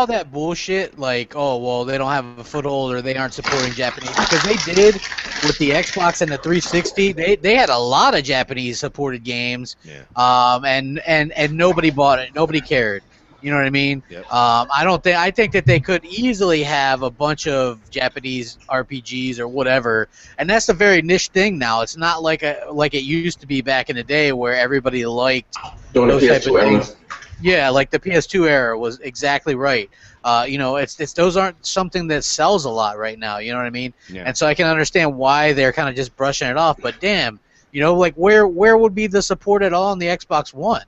that bullshit. Like, oh well, they don't have a foothold or they aren't supporting Japanese, because they did with the Xbox and the 360. They had a lot of Japanese supported games.
Yeah.
And nobody bought it. Nobody cared. You know what I mean?
Yep.
I think that they could easily have a bunch of Japanese RPGs or whatever, and that's a very niche thing now. It's not like it used to be back in the day where everybody liked those type of things. Yeah, like the PS2 era was exactly right. You know, it's those aren't something that sells a lot right now. You know what I mean?
Yeah.
And so I can understand why they're kind of just brushing it off. But damn, you know, like where would be the support at all on the Xbox One?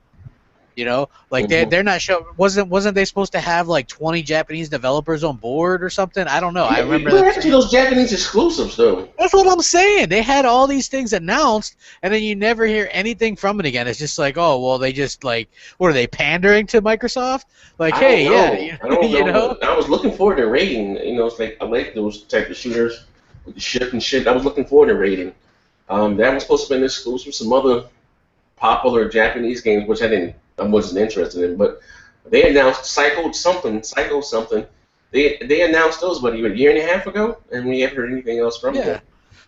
You know, like they're not sure. Wasn't they supposed to have like 20 Japanese developers on board or something? I don't know. I remember that.
Actually, those Japanese exclusives, though.
That's what I'm saying. They had all these things announced, and then you never hear anything from it again. It's just like, oh, well, they just like, what are they pandering to Microsoft? Like, hey, yeah,
I don't
you know.
I was looking forward to rating. You know, it's like I like those type of shooters with the ship and shit. I was looking forward to rating. That was supposed to be an exclusive. Some other popular Japanese games, which I wasn't interested in, but they announced Psycho something. They announced those, what, even a year and a half ago, and we haven't heard anything else from them.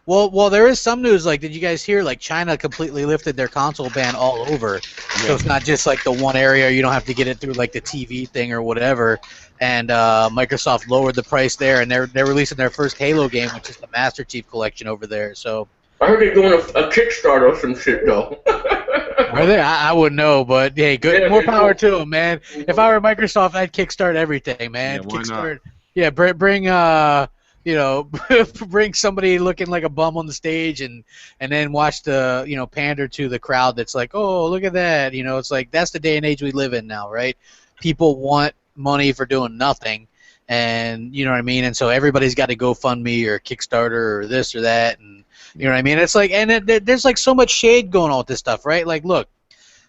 Well, there is some news. Like, did you guys hear? Like, China completely lifted their console ban all over, so it's not just like the one area. You don't have to get it through like the TV thing or whatever. And Microsoft lowered the price there, and they're releasing their first Halo game, which is the Master Chief Collection over there. So
I heard they're doing a Kickstarter or some shit though.
Are they? I wouldn't know, but hey, good.
Yeah,
More power to them, man. If I were Microsoft, I'd kickstart everything, man.
Yeah, why
Kickstart. Yeah, bring you know, bring somebody looking like a bum on the stage, and then watch the, you know, pander to the crowd that's like, oh, look at that. You know, it's like that's the day and age we live in now, right? People want money for doing nothing, and you know what I mean. And so everybody's got to GoFundMe or Kickstarter or this or that, and you know what I mean? It's like, and there's like so much shade going on with this stuff, right? Like, look,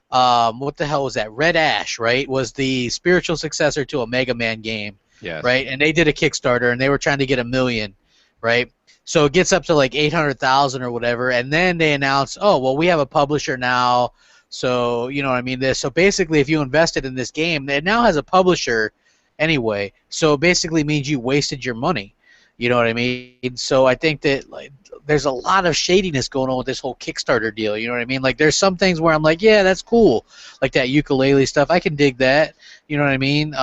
what the hell was that? Red Ash, right? Was the spiritual successor to a Mega Man game,
Yes.
right? And they did a Kickstarter, and they were trying to get 1 million, right? So it gets up to like 800,000 or whatever, and then they announce, oh, well, we have a publisher now. So you know what I mean. So basically, if you invested in this game, it now has a publisher anyway. So it basically means you wasted your money. You know what I mean? So I think that like there's a lot of shadiness going on with this whole Kickstarter deal. You know what I mean? Like there's some things where I'm like, yeah, that's cool, like that ukulele stuff. I can dig that. You know what I mean?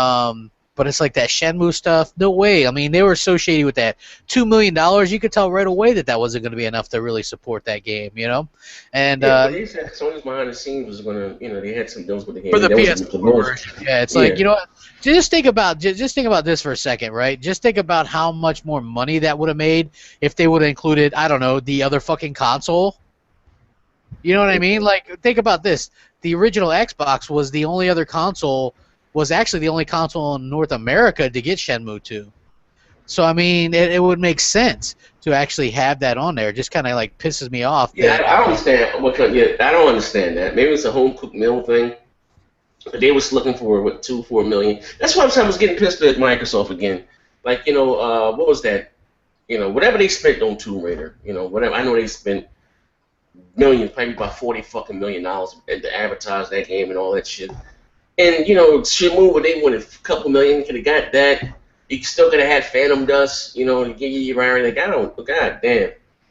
But it's like that Shenmue stuff. No way. I mean, they were so shady with that $2 million. You could tell right away that wasn't going to be enough to really support that game. You know? And
but they said Sony's behind the scenes was going to, they had some deals with the game
for the
that
PS4 version. Yeah, it's like, you know what? Just think about this for a second, right? Just think about how much more money that would have made if they would have included, I don't know, the other fucking console. You know what I mean? Like, think about this. The original Xbox was the only other console, was actually the only console in North America to get Shenmue 2. So, I mean, it would make sense to actually have that on there. It just kind of, like, pisses me off.
Yeah, I don't understand. I don't understand that. Maybe it's a home-cooked meal thing. They was looking for, what, $4 million. That's why I was getting pissed at Microsoft again. Like, what was that? Whatever they spent on Tomb Raider, whatever. I know they spent millions, probably about $40 million to advertise that game and all that shit. And, Shenmue, where they wanted a couple million, could have got that. You still could have had Phantom Dust, to get you around. Like, god damn.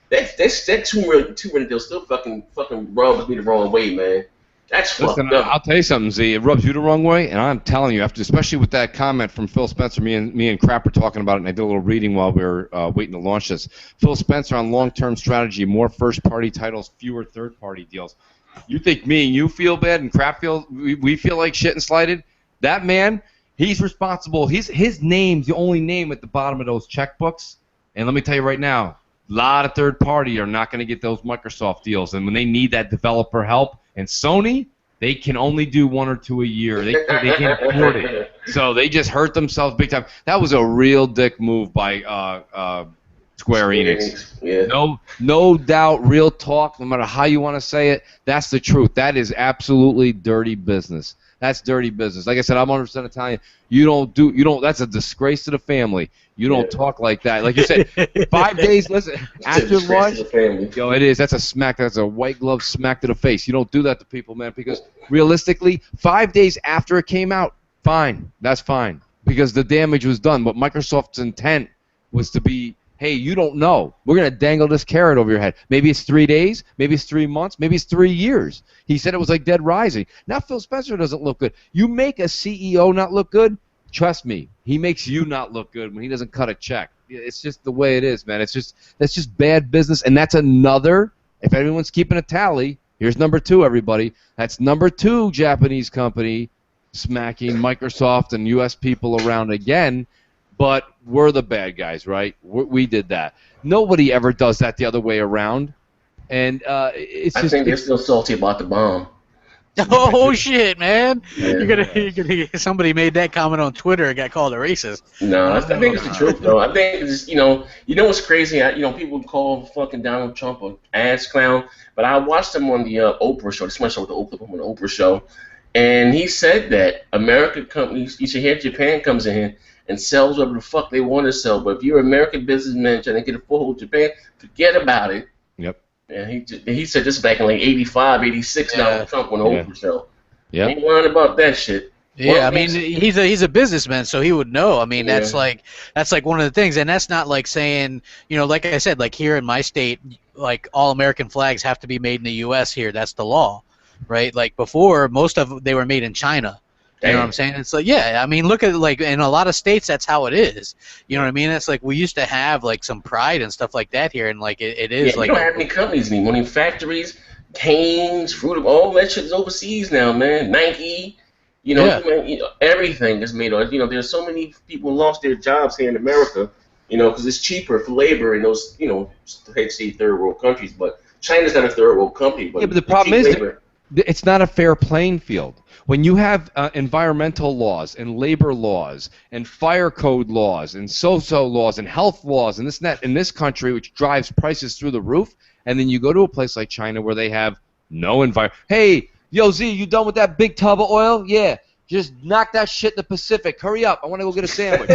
That Tomb Raider deal still fucking rubs me the wrong way, man. That's fucked up.
I'll tell you something, Z. It rubs you the wrong way, and I'm telling you, especially with that comment from Phil Spencer, me and Crap were talking about it, and I did a little reading while we were waiting to launch this. Phil Spencer on long-term strategy, more first-party titles, fewer third-party deals. You think me and you feel bad, and Crap we feel like shit and slighted? That man, he's responsible. His name's the only name at the bottom of those checkbooks, and let me tell you right now, a lot of third-party are not going to get those Microsoft deals, and when they need that developer help, and Sony, they can only do 1 or 2 a year. They can't afford it. So they just hurt themselves big time. That was a real dick move by Square Enix.
Yeah.
No doubt, real talk, no matter how you want to say it, that's the truth. That is absolutely dirty business. That's dirty business. Like I said, I'm 100% Italian. That's a disgrace to the family. You don't talk like that. Like you said, 5 days, listen, after launch, it is. That's a smack. That's a white glove smack to the face. You don't do that to people, man, because realistically, 5 days after it came out, fine. That's fine, because the damage was done. But Microsoft's intent was to be, hey, you don't know. We're going to dangle this carrot over your head. Maybe it's 3 days. Maybe it's 3 months. Maybe it's 3 years. He said it was like Dead Rising. Now Phil Spencer doesn't look good. You make a CEO not look good, trust me, he makes you not look good when he doesn't cut a check. It's just the way it is, man. That's just bad business, and that's another, if anyone's keeping a tally, here's number 2, everybody. That's number 2 Japanese company smacking Microsoft and U.S. people around again. But we're the bad guys, right? We did that. Nobody ever does that the other way around, and it's just.
I think they're still salty about the bomb.
Oh shit, man!
Yeah.
You're gonna. Somebody made that comment on Twitter and got called a racist.
No, I think it's the truth, though. I think it's what's crazy? People call fucking Donald Trump an ass clown, but I watched him on the Oprah show. This is my show with the Oprah on the Oprah show, and he said that American companies, you should hear Japan comes in here and sells whatever the fuck they want to sell. But if you're an American businessman trying to get a foothold in Japan, forget about it.
Yep.
And he said this back in like 85, 86, Donald Trump on the Oprah show.
Yeah.
Ain't lying about that shit.
Yeah, I mean, he's a businessman, so he would know. I mean, that's like one of the things, and that's not like saying, like I said, like here in my state, like all American flags have to be made in the U.S. here. That's the law, right? Like before, most of they were made in China. You know what I'm saying? It's like, yeah, I mean, look at, like, in a lot of states, that's how it is. You know what I mean? It's like we used to have, like, some pride and stuff like that here, and, like, it is, like...
you don't have any companies anymore. I mean, factories, Canes, Fruit, all that shit is overseas now, man. Nike, everything is made on... there's so many people lost their jobs here in America, because it's cheaper for labor in those, I'd say third world countries, but China's not a third world country. But
the problem is it's not a fair playing field. When you have environmental laws and labor laws and fire code laws and so-so laws and health laws and this and that in this country, which drives prices through the roof, and then you go to a place like China where they have no environment. Hey, Yo, Z, you done with that big tub of oil? Yeah. Just knock that shit in the Pacific. Hurry up. I want to go get a sandwich.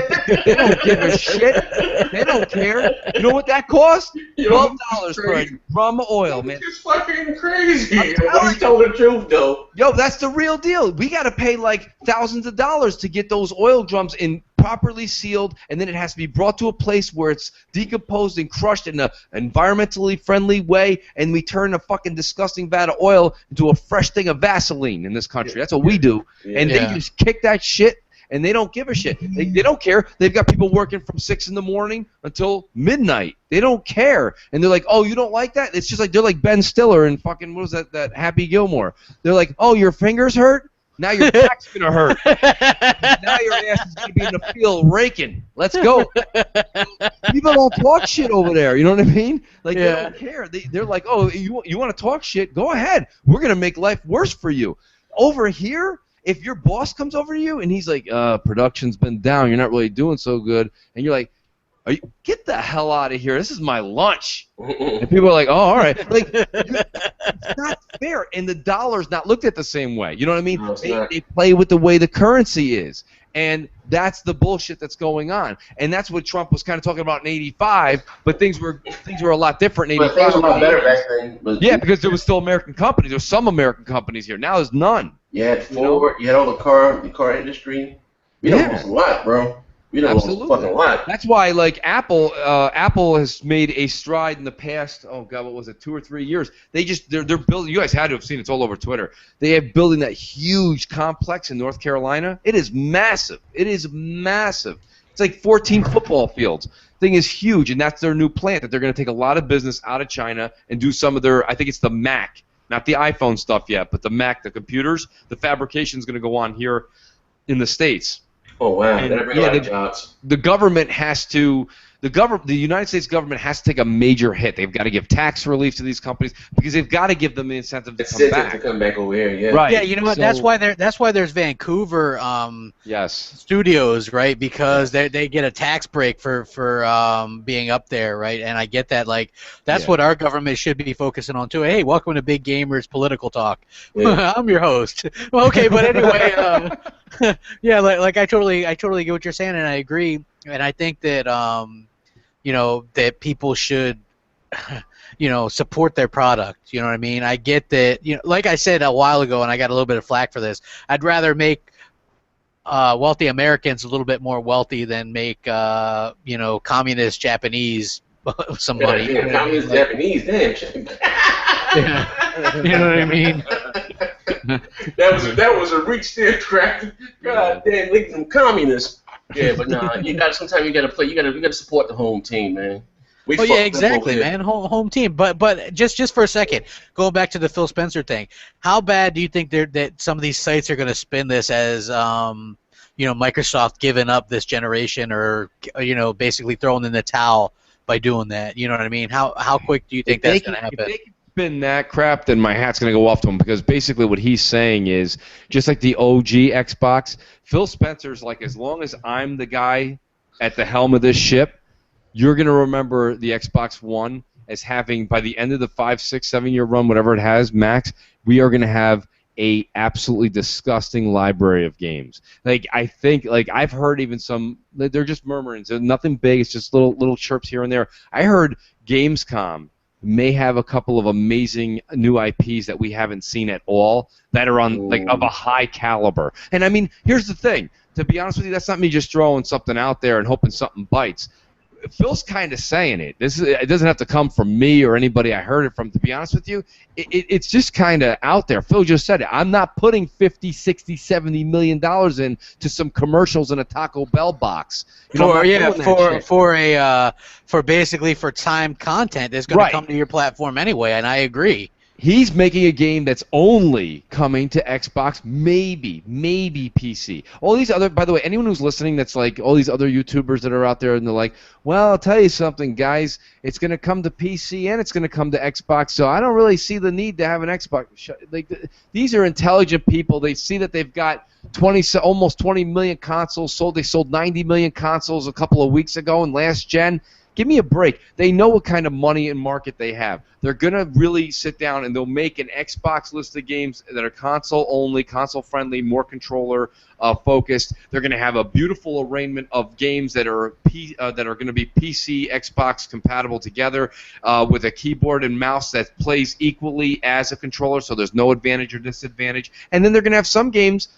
They don't give a shit. They don't care. You know what that costs? $12 for a drum of oil, man.
It's fucking crazy. But he's telling the truth, though.
Yo, that's the real deal. We got to pay like thousands of dollars to get those oil drums in properly sealed, and then it has to be brought to a place where it's decomposed and crushed in an environmentally friendly way, and we turn a fucking disgusting vat of oil into a fresh thing of Vaseline in this country. That's what we do. And they just kick that shit, and they don't give a shit. They don't care. They've got people working from 6 in the morning until midnight. They don't care. And they're like, oh, you don't like that? It's just like they're like Ben Stiller and fucking, what was that Happy Gilmore. They're like, oh, your fingers hurt? Now your back's going to hurt. Now your ass is going to be in the field raking. Let's go. People don't talk shit over there. You know what I mean? Like, they don't care. They're like, oh, you want to talk shit? Go ahead. We're going to make life worse for you. Over here, if your boss comes over to you and he's like, production's been down. You're not really doing so good. And you're like, get the hell out of here. This is my lunch. And people are like, oh, all right. Like, it's not fair. And the dollar's not looked at the same way. You know what I mean?
No,
they play with the way the currency is. And that's the bullshit that's going on. And that's what Trump was kind of talking about in '85, but things were a lot different in '85.
But things were a lot better back then.
Yeah, because there was still American companies. There were some American companies here. Now there's none.
You had Ford, you had all the car industry. We don't lost a lot, bro. We don't lost a fucking lot.
That's why, like, Apple has made a stride in the past, oh God, what was it, 2 or 3 years. They're building, you guys had to have seen it, it's all over Twitter. They are building that huge complex in North Carolina. It is massive. It is massive. It's like 14 football fields. Thing is huge, and that's their new plant, that they're going to take a lot of business out of China and do some of their, I think it's the Mac, not the iPhone stuff yet, but the Mac, the computers, the fabrication is going to go on here in the States.
Oh wow! And, jobs.
The government has to. The United States government has to take a major hit. They've got to give tax relief to these companies because they've got to give them the incentive to come back.
To come back over here, yeah.
Right.
Yeah, you know what?
So,
that's why there's Vancouver studios, right? Because they get a tax break for being up there, right? And I get that. Like that's what our government should be focusing on too. Hey, welcome to Big Gamers Political Talk. Yeah. I'm your host. Okay, but anyway, yeah, like I totally get what you're saying, and I agree. And I think that that people should support their product. You know what I mean? I get that. Like I said a while ago, and I got a little bit of flack for this. I'd rather make wealthy Americans a little bit more wealthy than make communist Japanese some money.
Yeah, communist Japanese, damn.
You know what I mean?
that was a reach there, crap. God damn, make them communists. Yeah, but nah, sometimes you gotta play. You gotta support the home team, man.
Yeah, exactly, man. Home team. But just for a second, going back to the Phil Spencer thing, how bad do you think that some of these sites are gonna spin this as Microsoft giving up this generation, or basically throwing in the towel by doing that? You know what I mean? How quick do you think that's gonna happen?
If they can spin that crap, then my hat's gonna go off to him, because basically what he's saying is, just like the OG Xbox, Phil Spencer's like, as long as I'm the guy at the helm of this ship, you're going to remember the Xbox One as having, by the end of the 5, 6, 7 year run, whatever it has, max, we are going to have a absolutely disgusting library of games. Like, I think, like, I've heard even some, they're just murmurings. There's nothing big. It's just little chirps here and there. I heard Gamescom may have a couple of amazing new IPs that we haven't seen at all that are on like of a high caliber. And I mean, here's the thing. To be honest with you, that's not me just throwing something out there and hoping something bites. Phil's kind of saying it. It doesn't have to come from me or anybody I heard it from. To be honest with you, it's just kind of out there. Phil just said it. I'm not putting $50, $60, $70 million into some commercials in a Taco Bell box.
For timed content that's going to come to your platform anyway, and I agree.
He's making a game that's only coming to Xbox, maybe PC. All these other, by the way, anyone who's listening that's like all these other YouTubers that are out there and they're like, well, I'll tell you something, guys, it's going to come to PC and it's going to come to Xbox, so I don't really see the need to have an Xbox. Like, these are intelligent people. They see that they've got almost 20 million consoles sold. They sold 90 million consoles a couple of weeks ago in last gen. Give me a break. They know what kind of money and market they have. They're going to really sit down and they'll make an Xbox list of games that are console only, console friendly, more controller focused. They're going to have a beautiful arrangement of games that are going to be PC, Xbox compatible together with a keyboard and mouse that plays equally as a controller, so there's no advantage or disadvantage. And then they're going to have some games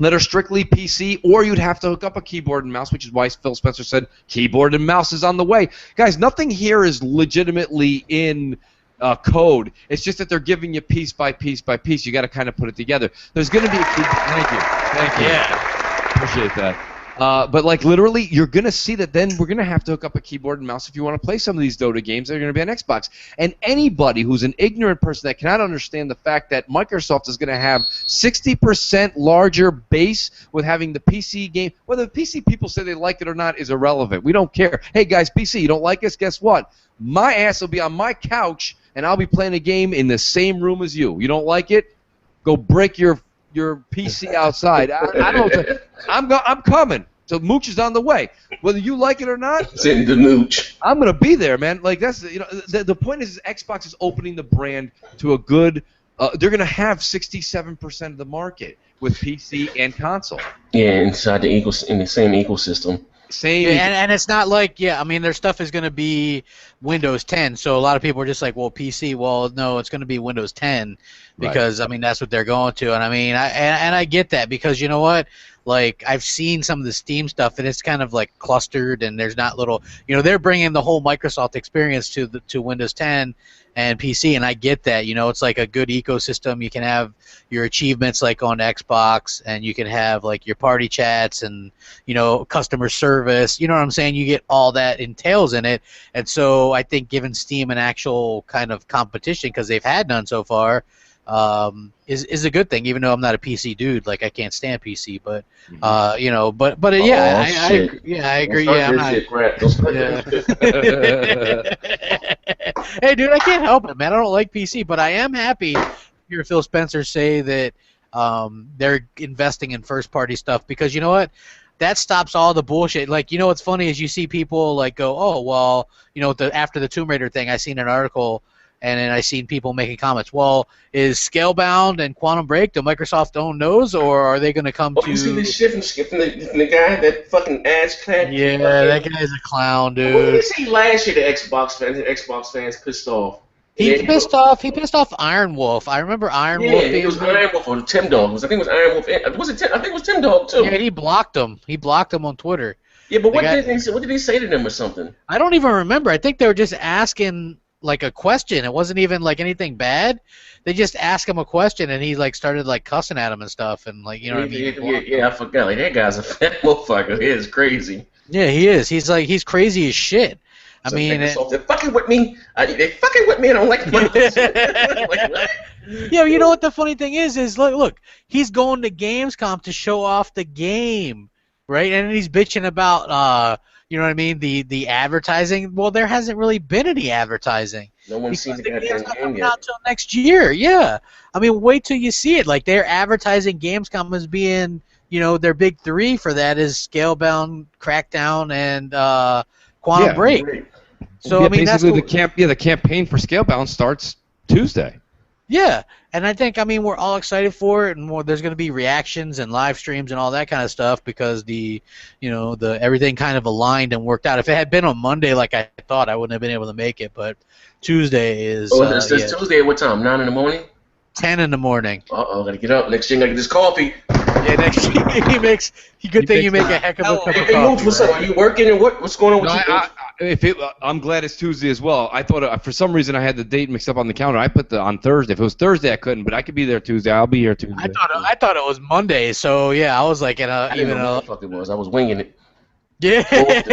that are strictly PC, or you'd have to hook up a keyboard and mouse, which is why Phil Spencer said keyboard and mouse is on the way. Guys, nothing here is legitimately in code. It's just that they're giving you piece by piece by piece. You got to kind of put it together. There's going to be thank you. Yeah. Appreciate that. But like literally, you're going to see that then we're going to have to hook up a keyboard and mouse if you want to play some of these Dota games that are going to be on Xbox. And anybody who's an ignorant person that cannot understand the fact that Microsoft is going to have 60% larger base with having the PC game, whether the PC people say they like it or not is irrelevant. We don't care. Hey guys, PC, you don't like us? Guess what? My ass will be on my couch and I'll be playing a game in the same room as you. You don't like it? Go break your PC outside. I don't. I'm coming. So Mooch is on the way. Whether you like it or not,
send the Mooch.
I'm gonna be there, man. Like that's the point is Xbox is opening the brand to a good. They're gonna have 67% of the market with PC and console.
Yeah, inside the in the same ecosystem.
Same. And it's not like, I mean, their stuff is going to be Windows 10, so a lot of people are just like, well, PC, well, no, it's going to be Windows 10 because, I mean, that's what they're going to. And I mean, I get that because, you know what, like, I've seen some of the Steam stuff, and it's kind of, like, clustered, and there's not little, they're bringing the whole Microsoft experience to Windows 10 and PC, and I get that. It's like a good ecosystem. You can have your achievements like on Xbox, and you can have like your party chats and customer service. You know what I'm saying? You get all that entails in it, and so I think giving Steam an actual kind of competition, because they've had none so far, is a good thing. Even though I'm not a PC dude, like I can't stand PC, but I agree. I'm not. Hey, dude, I can't help it, man. I don't like PC, but I am happy to hear Phil Spencer say that they're investing in first-party stuff because you know what? That stops all the bullshit. Like, what's funny is you see people like go, oh, well, after the Tomb Raider thing, I seen an article and then I seen people making comments. Well, is Scalebound and Quantum Break, do Microsoft own those, or are they going to come to?
You see this shit from the guy that fucking ass clad.
Yeah, that guy's a clown, dude.
What did you see last year? The Xbox fans pissed off.
He pissed off Iron Wolf. I remember Iron Wolf.
Yeah, it was Iron Wolf or Tim Dog. I think it was Iron Wolf. Was it Tim? I think it was Tim Dog too.
Yeah, he blocked him. He blocked him on Twitter.
Yeah, but what did he say to them or something?
I don't even remember. I think they were just asking like a question. It wasn't even like anything bad. They just asked him a question, and he like started like cussing at him and stuff, and like what I mean.
Yeah, I forgot. Like that guy's a fat motherfucker. He is crazy.
Yeah, he is. He's crazy as shit. I mean,
they're fucking with me. They fucking with me. I don't like them. Like, what?
Yeah, you know what the funny thing is look, he's going to Gamescom to show off the game, right? And he's bitching about you know what I mean, the advertising. Well, there hasn't really been any advertising.
No one's seen the goddamn game yet.
Not until next year. Yeah, I mean, wait till you see it. Like they're advertising Gamescom as being, their big three for that is Scalebound, Crackdown, and Quantum Break.
Great.
So I mean,
basically the campaign for Scalebound starts Tuesday.
Yeah, and I think we're all excited for it, and there's going to be reactions and live streams and all that kind of stuff because the everything kind of aligned and worked out. If it had been on Monday like I thought, I wouldn't have been able to make it, but Tuesday is.
Oh, that's Tuesday at what time? 9 in the morning.
10 in the morning.
Gotta get up. Next thing I get this coffee.
Yeah, next thing good thing you make a heck of a cup of coffee.
What's up? Are you working and what's going on with you?
I'm glad it's Tuesday as well. I thought for some reason I had the date mixed up on the calendar. I put on Thursday. If it was Thursday, I couldn't, but I could be there Tuesday. I'll be here Tuesday.
I thought it was Monday, so yeah, I was like
I didn't know what the fuck it was. I was winging it.
Yeah,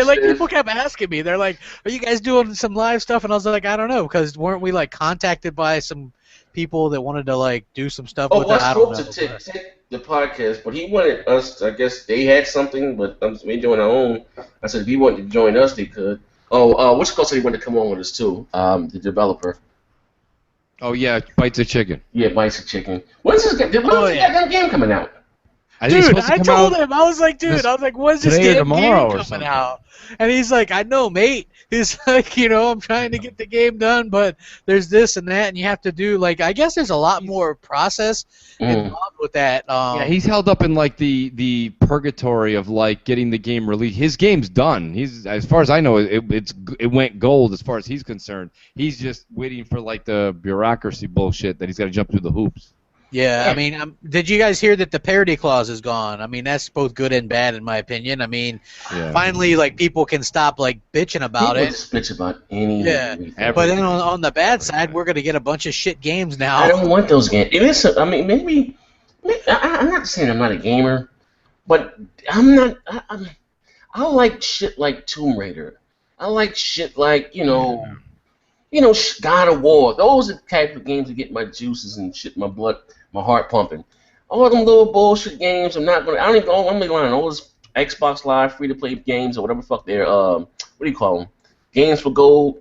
like people kept asking me. They're like, "Are you guys doing some live stuff?" And I was like, "I don't know," because weren't we like contacted by some people that wanted to like do some stuff with it?
I spoke to Ted, the podcast, but he wanted us. I guess they had something, but we're doing our own. I said if he wanted to join us, they could. What's called said he wanted to come on with us too. The developer.
Oh yeah, Bites of Chicken.
Yeah, Bites of Chicken. When's this goddamn game coming out?
Dude, I told him, I was like, when's this damn game coming out? And he's like, I know, mate. He's like, I'm trying to get the game done, but there's this and that, and you have to do, like, I guess there's a lot more process involved with that.
Yeah, he's held up in, like, the purgatory of, like, getting the game released. His game's done. He's, as far as I know, it went gold as far as he's concerned. He's just waiting for, like, the bureaucracy bullshit that he's got to jump through the hoops.
Yeah, I mean, did you guys hear that the parity clause is gone? I mean, that's both good and bad in my opinion. I mean, finally, like, people can stop, like, bitching about it.
Bitch about any.
Yeah, but then on the bad side, we're gonna get a bunch of shit games now.
I don't want those games. I mean, maybe I'm not saying I'm not a gamer, but I'm not. I like shit like Tomb Raider. I like shit like God of War. Those are the type of games that get my juices and shit, my blood, my heart pumping. All them little bullshit games, I'm not gonna lie. All those Xbox Live free to play games or whatever the fuck they're what do you call them? Games for gold.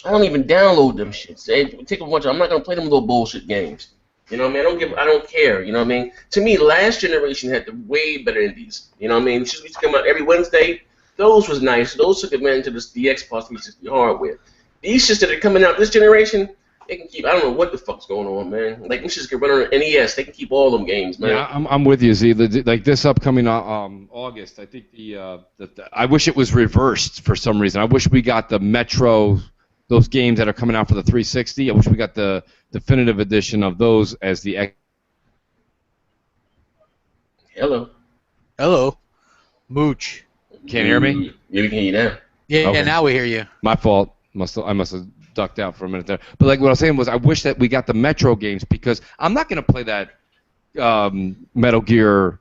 I don't even download them shits. They take a bunch. I'm not gonna play them little bullshit games. You know what I mean? I don't care. You know what I mean? To me, last generation had the way better indies. You know what I mean? Should used to come out every Wednesday. Those was nice. Those took advantage of the Xbox 360 hardware. These shits that are coming out this generation, they can keep. I don't know what the fuck's going on, man. Like, these shits can run on NES. They can keep all them games, man.
Yeah, I'm with you, Z. Like, this upcoming August, I think I wish it was reversed for some reason. I wish we got the Metro, those games that are coming out for the 360. I wish we got the definitive edition of those as the.
Hello, Mooch.
Can't hear me?
Yeah, we can hear you now.
Yeah, okay. Now we hear you.
My fault. I must have ducked out for a minute there. But, like, what I was saying was, I wish that we got the Metro games, because I'm not going to play that Metal Gear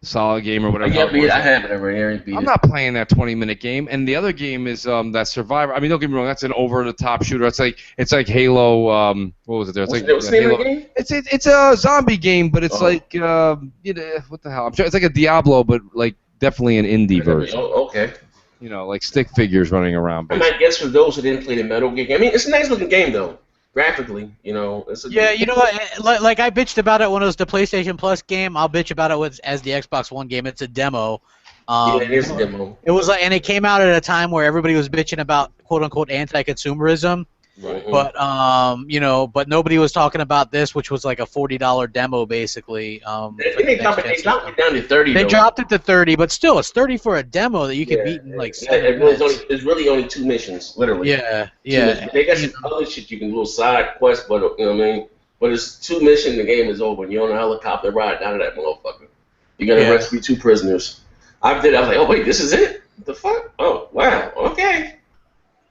Solid game or whatever.
I have it already.
I'm not playing that 20-minute game. And the other game is that Survivor. I mean, don't get me wrong, that's an over-the-top shooter. It's like Halo. What was it there? It's
what's the name of the game?
It's a zombie game, but it's like what the hell? It's like a Diablo, but like definitely an indie version.
Oh, okay.
Like stick figures running around.
I might guess for those who didn't play the Metal Gear game. I mean, it's a nice looking game though, graphically. It's
you know what? Like I bitched about it when it was the PlayStation Plus game. I'll bitch about it as the Xbox One game. It's a demo.
Yeah, it is a demo.
It was and it came out at a time where everybody was bitching about quote unquote anti-consumerism.
Right.
But but nobody was talking about this, which was like a $40 demo basically.
They dropped it down to $30.
They dropped it to $30, but still, it's $30 for a demo that you can beat in like 7 minutes.
It's really only 2 missions, literally.
Yeah.
They got some other shit you can do, side quests, but you know what I mean. But it's 2 missions, the game is over, and you're on a helicopter ride down to that motherfucker. You gotta rescue 2 prisoners. I was like, oh wait, this is it? What the fuck? Oh wow, okay.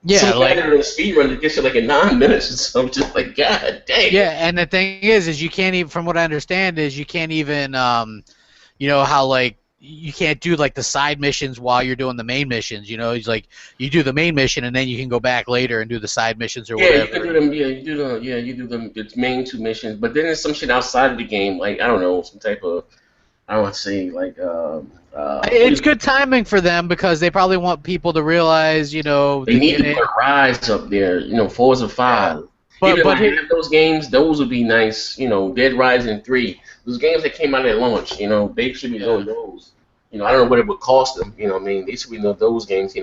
Yeah,
some like a speed run to get you like in 9 minutes or something. Just like, god dang.
Yeah, and the thing is you can't even, from what I understand, is you can't even, how like you can't do like the side missions while you're doing the main missions. It's like you do the main mission and then you can go back later and do the side missions or whatever.
Yeah, you can do them. Yeah, you do them. It's main 2 missions, but then there's some shit outside of the game, like I don't know, some type of, I don't want to say like.
It's good timing for them because they probably want people to realize,
they need to put Rise up there, Forza 5. But have those games, those would be nice. Dead Rising 3, those games that came out at launch, they should be doing those. I don't know what it would cost them. I mean, they should be doing those games.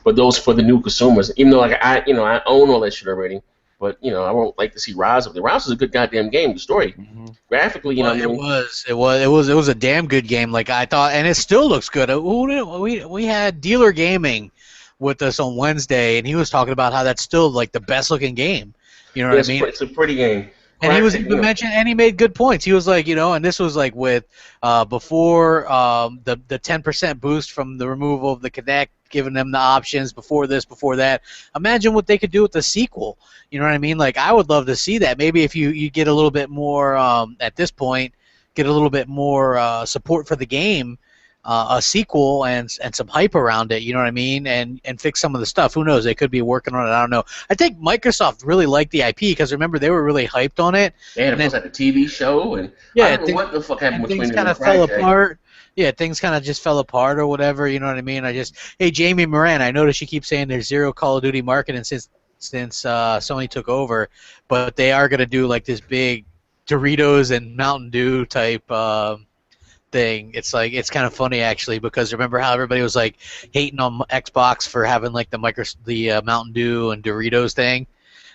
But those for the new consumers. Even though like I own all that shit already. But I won't like to see Rise up there. Rise was a good goddamn game. The story, graphically,
it was a damn good game. Like I thought, and it still looks good. We had Dealer Gaming with us on Wednesday, and he was talking about how that's still like the best looking game. You know what I mean?
It's a pretty game.
And he was even mentioned, and he made good points. He was like, and this was like with before the 10% boost from the removal of the Kinect, giving them the options before this, before that. Imagine what they could do with the sequel. You know what I mean? Like, I would love to see that. Maybe if you get a little bit more, at this point, get a little bit more support for the game, a sequel and some hype around it, you know what I mean? And fix some of the stuff. Who knows? They could be working on it. I don't know. I think Microsoft really liked the IP because, remember, they were really hyped on it.
Yeah, it was like a TV show. And I don't know what the fuck happened between them.
Things kind of fell apart. Yeah, things kind of just fell apart or whatever, you know what I mean? Hey, Jamie Moran, I noticed you keep saying there's zero Call of Duty marketing since Sony took over, but they are going to do like this big Doritos and Mountain Dew type thing, it's like it's kind of funny actually, because remember how everybody was like hating on Xbox for having like the Mountain Dew and Doritos thing.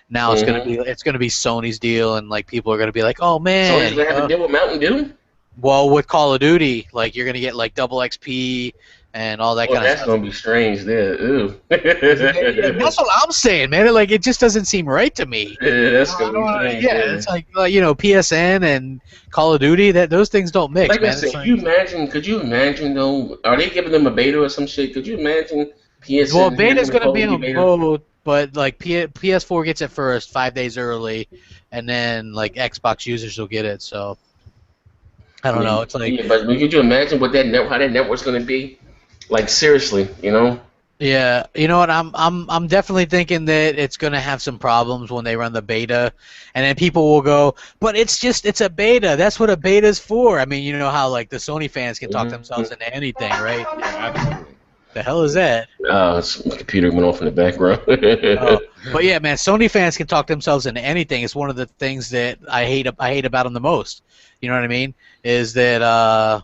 Now it's gonna be Sony's deal, and like people are gonna be like, oh man,
Sony's gonna have to deal with Mountain Dew.
well, with Call of Duty, like you're gonna get like double XP and all that kind of
That's
stuff.
gonna be strange there. Ooh.
That's what I'm saying, man. Like it just doesn't seem right to me.
Yeah, that's gonna be strange.
Yeah, it's like PSN and Call of Duty. Those things don't mix,
like
man.
I said, could you imagine though? Are they giving them a beta or some shit? Could you imagine PSN?
Well, beta's gonna be
on
on both, but like PS4 gets it first, 5 days early, and then like Xbox users will get it. So I don't know. It's like
but could you imagine what how that network's gonna be? Like seriously,
Yeah, you know what? I'm definitely thinking that it's gonna have some problems when they run the beta, and then people will go, but it's a beta. That's what a beta's for. I mean, you know how like the Sony fans can talk themselves into anything, right?
Yeah, absolutely.
The hell is that?
My computer went off in the background.
But yeah, man, Sony fans can talk themselves into anything. It's one of the things that I hate about them the most. You know what I mean? Is that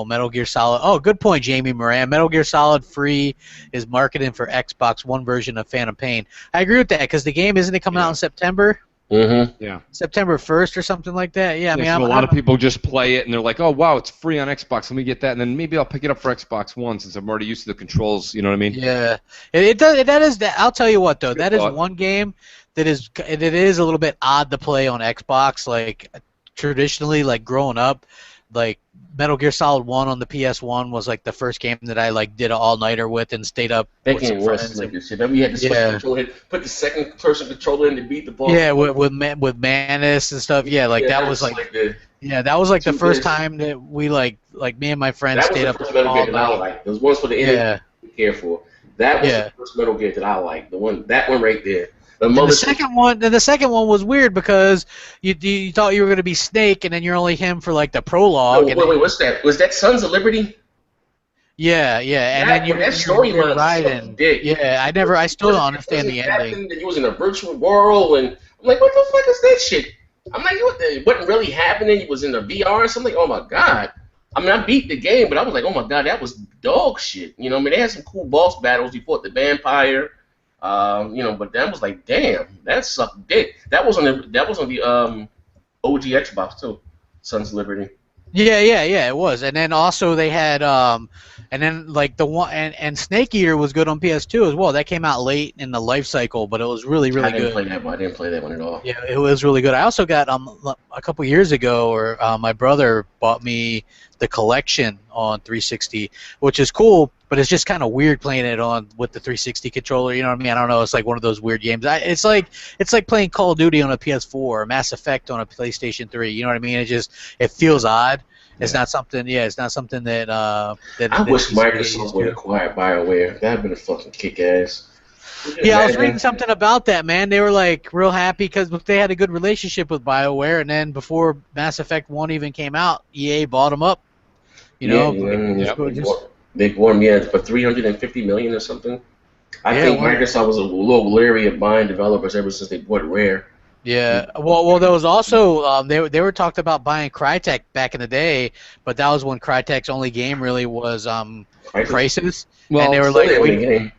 Metal Gear Solid. Oh, good point, Jamie Moran. Metal Gear Solid Free is marketing for Xbox One version of Phantom Pain. I agree with that because the game isn't it coming out in September?
Mm-hmm.
Yeah.
September 1st or something like that. Yeah, I mean,
so a lot of people just play it and they're like, oh wow, it's free on Xbox. Let me get that, and then maybe I'll pick it up for Xbox One since I'm already used to the controls. You know what I mean?
Yeah. It does. That is that. I'll tell you what though. That is
thought.
one game that is a little bit odd to play on Xbox. Like traditionally, like growing up, like Metal Gear Solid 1 on the PS1 was like the first game that I like did an all-nighter with and stayed up with some friends.
Like shit. Then we had to switch the controller, put the second person controller in to beat the boss.
Yeah, with Manus and stuff. Yeah, like that was like that was like the first time that we like me and my friends stayed up all night. Metal Gear that I liked.
Those ones for the enemy to care for. That was the first Metal Gear that I liked. That one right there. The
second one was weird because you thought you were going to be Snake, and then you're only him for like the prologue.
Wait, what's that? Was that Sons of Liberty?
Yeah, and then you're riding. Yeah, I still don't understand the ending.
That you was in a virtual world, and I'm like, what the fuck is that shit? I'm like, it wasn't really happening. It was in the VR or something. Oh my god. I mean, I beat the game, but I was like, oh my god, that was dog shit. You know, I mean, they had some cool boss battles. You fought the vampire. But that was like, damn, that sucked dick. That was on the OG Xbox too, Sons of Liberty.
Yeah, it was. And then also they had and then like the one and Snake Eater was good on PS2 as well. That came out late in the life cycle, but it was really good.
I didn't play that one at all.
Yeah, it was really good. I also got a couple years ago, or my brother bought me the collection on 360, which is cool, but it's just kind of weird playing it on with the 360 controller. You know what I mean? I don't know. It's like one of those weird games. It's like playing Call of Duty on a PS4 or Mass Effect on a PlayStation 3. You know what I mean? It feels odd. It's not something. Yeah, it's not something that. I
wish Microsoft would acquire BioWare. That'd been a fucking kick ass.
Yeah, I was reading something about that, man. They were like real happy because they had a good relationship with BioWare, and then before Mass Effect 1 even came out, EA bought them up. You know,
they bought them for $350 million or something. I think Microsoft was a little leery of buying developers ever since they bought Rare.
Yeah, well, there was also they were talked about buying Crytek back in the day, but that was when Crytek's only game really was Crysis.
Well,
and they were like,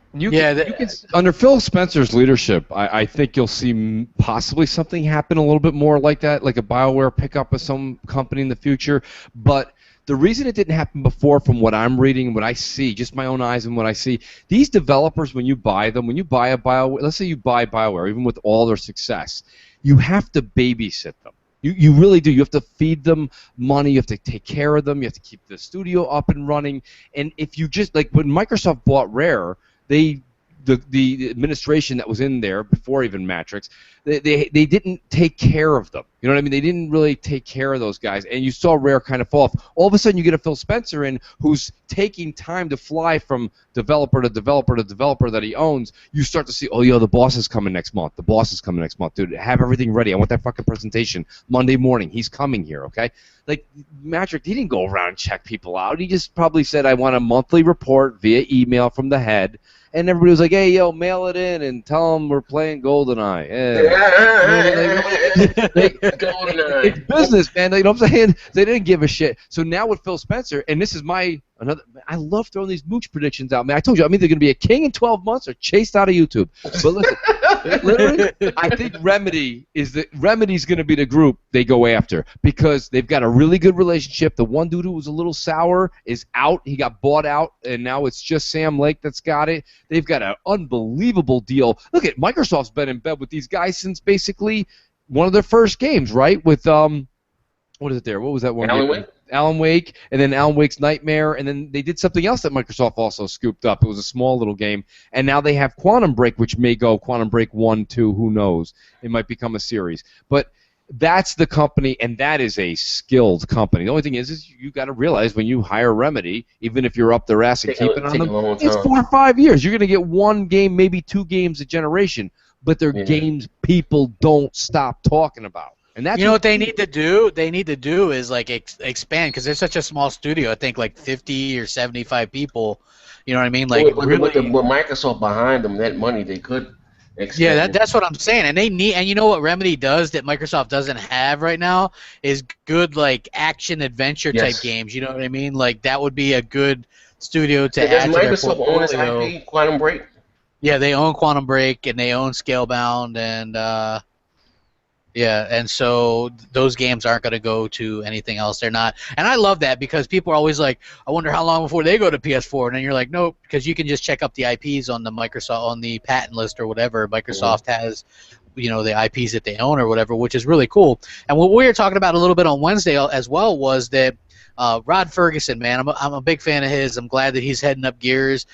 under Phil Spencer's leadership, I think you'll see possibly something happen a little bit more like that, like a BioWare pickup of some company in the future. But the reason it didn't happen before, from what I'm reading and what I see, just my own eyes and what I see, these developers, when you buy a BioWare, let's say you buy BioWare, even with all their success, you have to babysit them. You really do. You have to feed them money. You have to take care of them. You have to keep the studio up and running. And if you just, like when Microsoft bought Rare, the administration that was in there before even Matrix, they didn't take care of them. You know what I mean? They didn't really take care of those guys, and you saw Rare kind of fall off. All of a sudden, you get a Phil Spencer in who's taking time to fly from developer to developer to developer that he owns. You start to see, oh, the boss is coming next month. The boss is coming next month, dude. Have everything ready. I want that fucking presentation Monday morning. He's coming here, okay? Like Matrix, he didn't go around and check people out. He just probably said, I want a monthly report via email from the head. And everybody was like, hey, yo, mail it in and tell them we're playing GoldenEye. Yeah. It's business, man. You know what I'm saying? They didn't give a shit. So now with Phil Spencer, and this is another. I love throwing these mooch predictions out, man. I told you I'm either going to be a king in 12 months or chased out of YouTube. But listen, literally, I think Remedy's going to be the group they go after because they've got a really good relationship. The one dude who was a little sour is out. He got bought out, and now it's just Sam Lake that's got it. They've got an unbelievable deal. Look at Microsoft's been in bed with these guys since basically one of their first games, right? With what is it there? What was that one? Alan Wake, and then Alan Wake's Nightmare, and then they did something else that Microsoft also scooped up. It was a small little game, and now they have Quantum Break, which may go Quantum Break 1, 2, who knows? It might become a series. But that's the company, and that is a skilled company. The only thing is you got to realize when you hire Remedy, even if you're up their ass and keep it on them, it's 4 or 5 years. You're going to get one game, maybe 2 games a generation, but they're games people don't stop talking about. And that's
what they need to do? They need to do is like expand because they're such a small studio. I think like 50 or 75 people. You know what I mean? Like
with Microsoft behind them, that money they could expand.
Yeah, that's what I'm saying. And they need, and you know what Remedy does that Microsoft doesn't have right now is good like action adventure type games. You know what I mean? Like that would be a good studio to add to their portfolio. Does Microsoft own its IP,
Quantum Break?
Yeah, they own Quantum Break and they own Scalebound and. Yeah, and so those games aren't going to go to anything else. They're not, and I love that because people are always like, "I wonder how long before they go to PS4." And then you're like, "Nope," because you can just check up the IPs on the Microsoft on the patent list or whatever. Microsoft has, the IPs that they own or whatever, which is really cool. And what we were talking about a little bit on Wednesday as well was that Rod Ferguson, man, I'm a big fan of his. I'm glad that he's heading up Gears.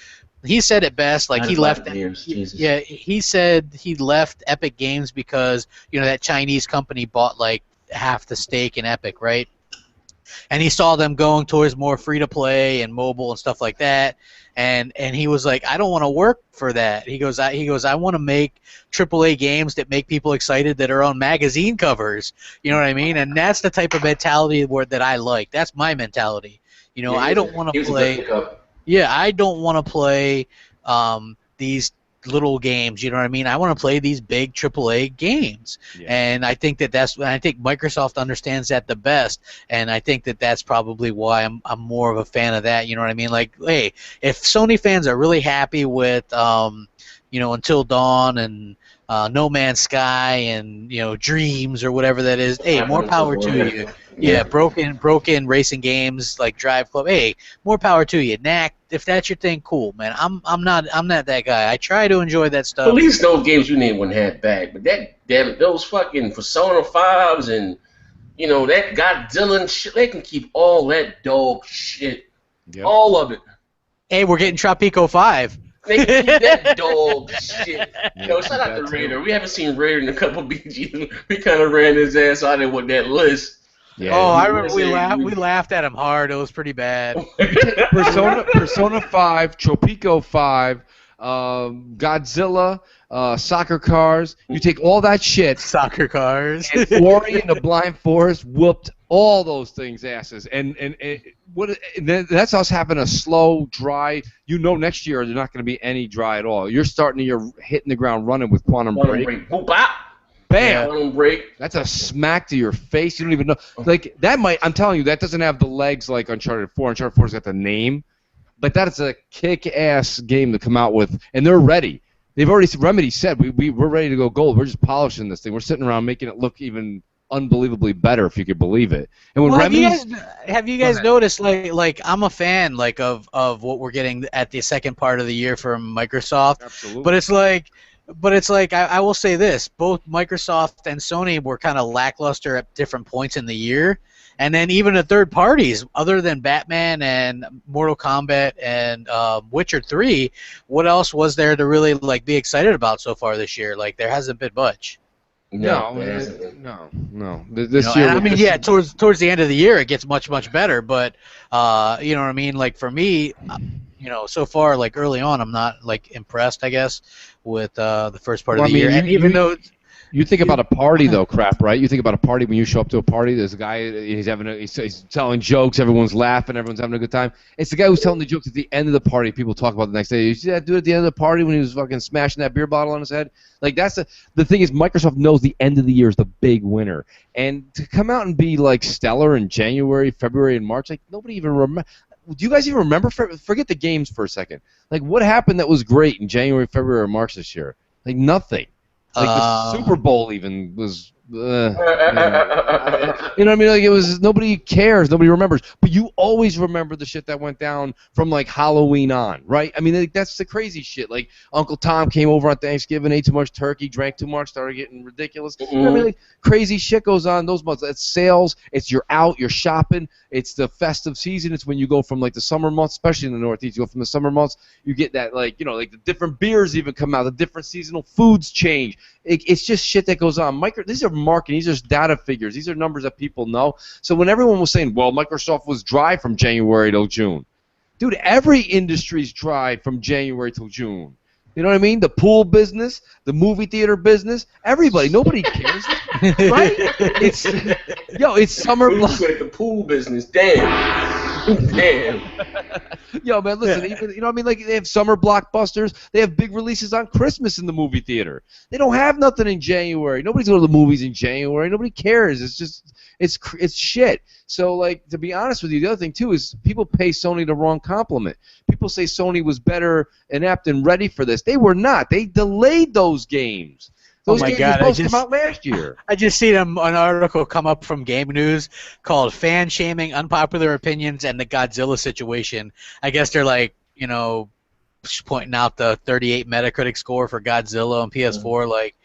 He said it best, like he left. Yeah, he said he left Epic Games because that Chinese company bought like half the stake in Epic, right? And he saw them going towards more free to play and mobile and stuff like that. And he was like, I don't want to work for that. He goes, I want to make AAA games that make people excited that are on magazine covers. You know what I mean? And that's the type of mentality that I like. That's my mentality. I don't want to play. Yeah, I don't want to play these little games. You know what I mean? I want to play these big AAA games, and I think I think Microsoft understands that the best, and I think that's probably why I'm more of a fan of that. You know what I mean? Like, hey, if Sony fans are really happy with Until Dawn and No Man's Sky and Dreams or whatever that is, hey, more power to you. Yeah, broken racing games like Drive Club. Hey, more power to you. Knack, if that's your thing, cool, man. I'm not that guy. I try to enjoy that stuff.
At least those games you named wouldn't have bad, but those fucking Persona 5s and that Godzilla and shit, they can keep all that dog shit, all of it.
Hey, we're getting Tropico 5.
They keep that dog shit. Shout out to Raider. We haven't seen Raider in a couple of BGs. We kind of ran his ass out of with that list.
Yeah, I remember we laughed at him hard. It was pretty bad.
Persona 5, Tropico 5, Godzilla, Soccer Cars. You take all that shit.
Soccer Cars.
And Ori and the Blind Forest whooped all those things' asses. And that's us having a slow, dry. Next year there's not going to be any dry at all. You're hitting the ground running with Quantum Break. Bam!
Quantum Break.
That's a smack to your face. You don't even know. Like that might. I'm telling you, that doesn't have the legs like Uncharted 4. Uncharted 4's got the name, but that is a kick-ass game to come out with, and they're ready. Remedy said we're ready to go gold. We're just polishing this thing. We're sitting around making it look even unbelievably better, if you could believe it. And when
have you guys noticed like I'm a fan of what we're getting at the second part of the year from Microsoft.
Absolutely.
But it's like I will say this: both Microsoft and Sony were kind of lackluster at different points in the year, and then even the third parties, other than Batman and Mortal Kombat and Witcher 3, what else was there to really be excited about so far this year? Like there hasn't been much.
No. This year.
Towards the end of the year, it gets much better. But you know what I mean. Like for me, so far, early on, I'm not impressed, I guess, with the first part of the year. And even though
You think about a party though, crap, right? You think about a party when you show up to a party. There's a guy. He's telling jokes. Everyone's laughing. Everyone's having a good time. It's the guy who's telling the jokes at the end of the party. People talk about the next day. You see that dude at the end of the party when he was fucking smashing that beer bottle on his head? Like that's the thing is Microsoft knows the end of the year is the big winner, and to come out and be like stellar in January, February, and March, like nobody even remember. Do you guys even remember? Forget the games for a second. Like what happened that was great in January, February, or March this year? Like nothing. Like the Super Bowl even was, you know what I mean? Like it was nobody cares, nobody remembers. But you always remember the shit that went down from like Halloween on, right? I mean, like, that's the crazy shit. Like Uncle Tom came over on Thanksgiving, ate too much turkey, drank too much, started getting ridiculous. You know what I mean? Like crazy shit goes on those months. It's sales. It's you're out, you're shopping. It's the festive season. It's when you go from like the summer months, especially in the Northeast. You go from the summer months, you get that like like the different beers even come out, the different seasonal foods change. It's just shit that goes on. These are marketing. These are just data figures. These are numbers that people know. So when everyone was saying, well, Microsoft was dry from January till June. Dude, every industry's dry from January till June. You know what I mean? The pool business, the movie theater business, everybody. Nobody cares. Right? It's summer.
Like the pool business. Damn. Damn.
Yo, man, listen, even, you know what I mean? Like, they have summer blockbusters. They have big releases on Christmas in the movie theater. They don't have nothing in January. Nobody's going to the movies in January. Nobody cares. It's just, it's shit. So, like, to be honest with you, the other thing, too, is people pay Sony the wrong compliment. People say Sony was better, inept, and ready for this. They were not. They delayed those games. Those games were supposed to come out last year.
I just seen an article come up from Game News called "Fan Shaming, Unpopular Opinions, and the Godzilla Situation." I guess they're like, pointing out the 38 Metacritic score for Godzilla on PS4, like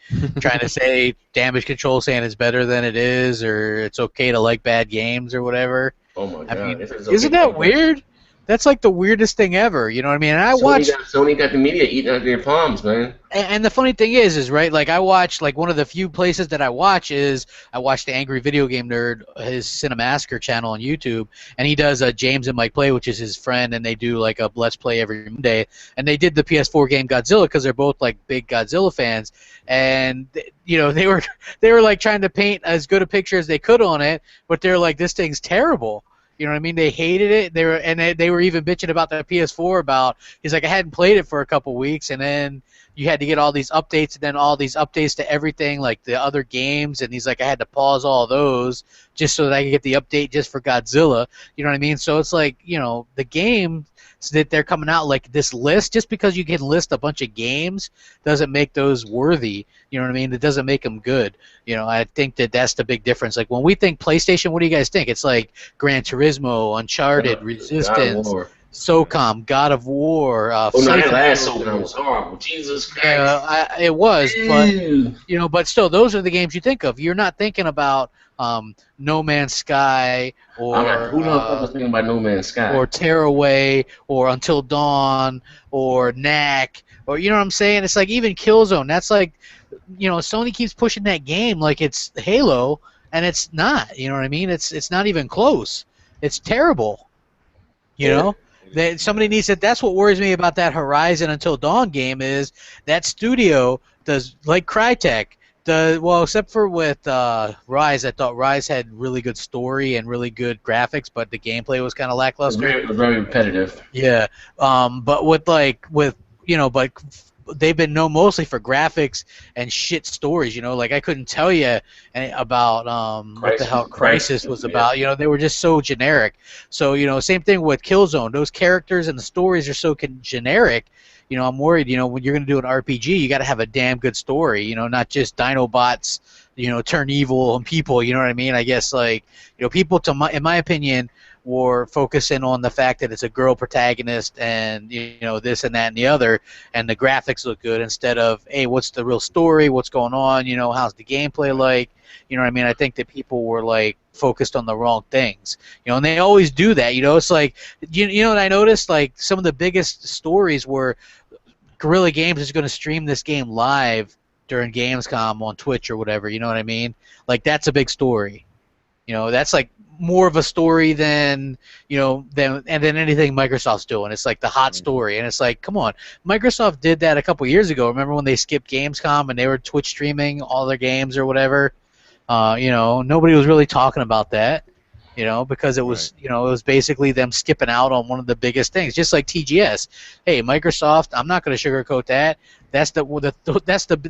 trying to say damage control saying it's better than it is, or it's okay to like bad games or whatever.
Oh my god!
I mean, isn't that weird? That's like the weirdest thing ever, you know what I mean? And
Sony got the media eating out their palms, man.
And the funny thing is right, like I watch, like one of the few places that I watch is I watch the Angry Video Game Nerd, his Cinemasker channel on YouTube, and he does a James and Mike Play, which is his friend, and they do like a Let's Play every Monday, and they did the PS4 game Godzilla because they're both like big Godzilla fans, and they were like trying to paint as good a picture as they could on it, but they're like, this thing's terrible. You know what I mean? They hated it. They were even bitching about the PS4 he's like, I hadn't played it for a couple weeks, and then you had to get all these updates, and then all these updates to everything, like the other games, and he's like, I had to pause all those just so that I could get the update just for Godzilla. You know what I mean? So it's like, the game that they're coming out like this list, just because you can list a bunch of games doesn't make those worthy. You know what I mean? It doesn't make them good. I think that's the big difference. Like when we think PlayStation, what do you guys think? It's like Gran Turismo, Uncharted, Resistance, SOCOM, God of War.
That last SOCOM was horrible. Jesus Christ.
It was, but still, those are the games you think of. You're not thinking about No Man's Sky or
who the fuck was thinking about No Man's Sky
or Tearaway or Until Dawn or Knack or you know what I'm saying? It's like even Killzone. That's like, Sony keeps pushing that game like it's Halo, and it's not. You know what I mean? It's not even close. It's terrible. Somebody needs to. That's what worries me about that Horizon Until Dawn game is that studio does like Crytek. Well, except for with Rise, I thought Rise had really good story and really good graphics, but the gameplay was kind of lackluster.
It was very repetitive.
Yeah, but but they've been known mostly for graphics and shit stories. Like I couldn't tell you about what the hell Crisis was about. They were just so generic. So same thing with Killzone. Those characters and the stories are so generic. I'm worried, when you're going to do an RPG, you got to have a damn good story, not just Dinobots, turn evil on people, you know what I mean? I guess, like, people, in my opinion, were focusing on the fact that it's a girl protagonist and, this and that and the other, and the graphics look good instead of, hey, what's the real story, what's going on, how's the gameplay like, you know what I mean? I think that people were, like, focused on the wrong things, and they always do that, it's like, you know what I noticed? Like, some of the biggest stories were Guerrilla Games is going to stream this game live during Gamescom on Twitch or whatever, you know what I mean? Like, that's a big story. That's like more of a story than than anything Microsoft's doing. It's like the hot story, and it's like, come on, Microsoft did that a couple years ago. Remember when they skipped Gamescom and they were Twitch streaming all their games or whatever? Nobody was really talking about that, because it was it was basically them skipping out on one of the biggest things, just like TGS. Hey, Microsoft, I'm not going to sugarcoat that.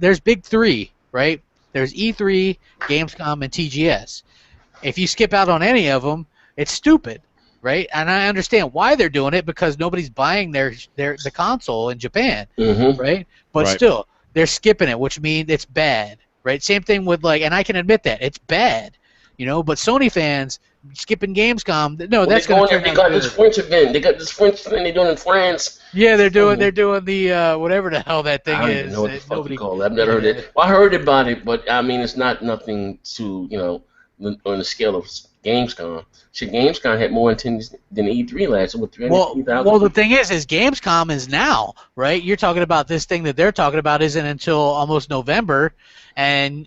There's big three, right? There's E3, Gamescom, and TGS. If you skip out on any of them, it's stupid, right? And I understand why they're doing it, because nobody's buying the console in Japan, right? But still, they're skipping it, which means it's bad, right? Same thing with and I can admit that it's bad, but Sony fans skipping Gamescom, that's going to turn out good.
They got this French event. They got this French thing they're doing in France.
Yeah, they're doing the whatever the hell that thing is.
I don't know what the fuck you call it. I've never heard it. Well, I heard about it, but I mean, it's not nothing to on the scale of Gamescom. Shit, Gamescom had more attendees than E3 last year with 350,000.
Well, the thing is Gamescom is now, right? You're talking about this thing that they're talking about isn't until almost November, and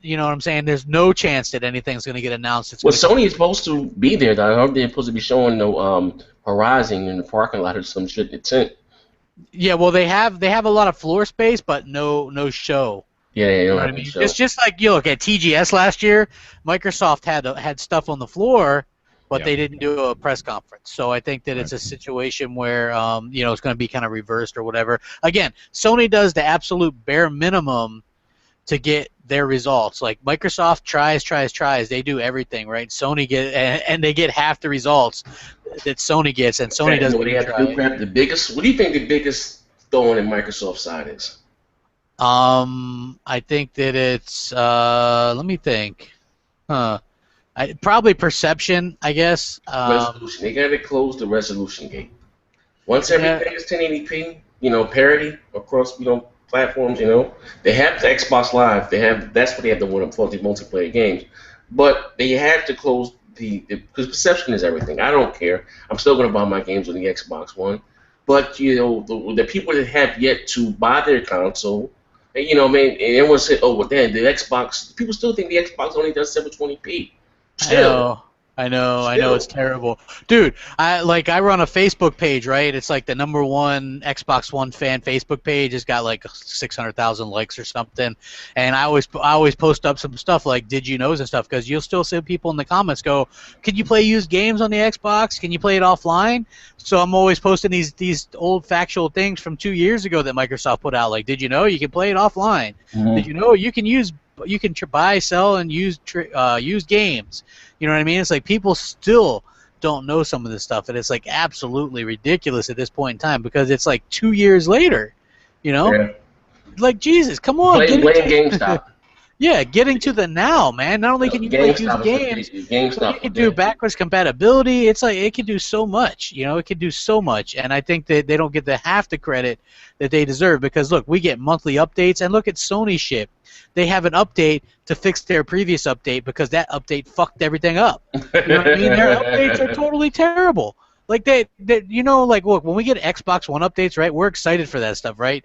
you know what I'm saying? There's no chance that anything's going to get announced.
Sony is supposed to be there. I heard they're supposed to be showing Horizon in the parking lot or some shit in the tent.
Yeah, well, they have a lot of floor space, but no show.
Yeah, you know
what I mean? It's just like you look at TGS last year. Microsoft had stuff on the floor, but they didn't do a press conference. So I think that it's a situation where it's going to be kind of reversed or whatever. Again, Sony does the absolute bare minimum to get their results. Like Microsoft tries. They do everything, right? Sony and they get half the results that Sony gets, and Sony doesn't.
What do you have to do, Crap? What do you think the biggest thorn in Microsoft's side is?
I think that it's let me think. Probably perception, I guess.
Resolution. They got to close the resolution gate. Once everything is 1080p, parity across platforms. They have the Xbox Live. That's what they have to win up for the multiplayer games. But they have to close because perception is everything. I don't care. I'm still going to buy my games on the Xbox One. But the people that have yet to buy their console. And everyone said, "Oh, well, then the Xbox." People still think the Xbox only does 720p. Still.
I know, it's terrible, dude. I run a Facebook page, right? It's like the #1 Xbox One fan Facebook page. It's got like 600,000 likes or something, and I always post up some stuff like "Did you knows" and stuff, because you'll still see people in the comments go, "Can you play used games on the Xbox? Can you play it offline?" So I'm always posting these old factual things from 2 years ago that Microsoft put out, like, "Did you know you can play it offline? Did you know you can buy, sell, and use games?" You know what I mean? It's like people still don't know some of this stuff, and it's like absolutely ridiculous at this point in time, because it's like 2 years later. Like Jesus, come on,
blame GameStop.
Yeah, getting to the now, man. Not only can you play used games, but you can do backwards compatibility. It's like it can do so much. It can do so much, and I think that they don't get half the credit that they deserve, because look, we get monthly updates, and look at Sony shit. They have an update to fix their previous update, because that update fucked everything up. You know what I mean? Their updates are totally terrible. Like look, when we get Xbox One updates, right? We're excited for that stuff, right?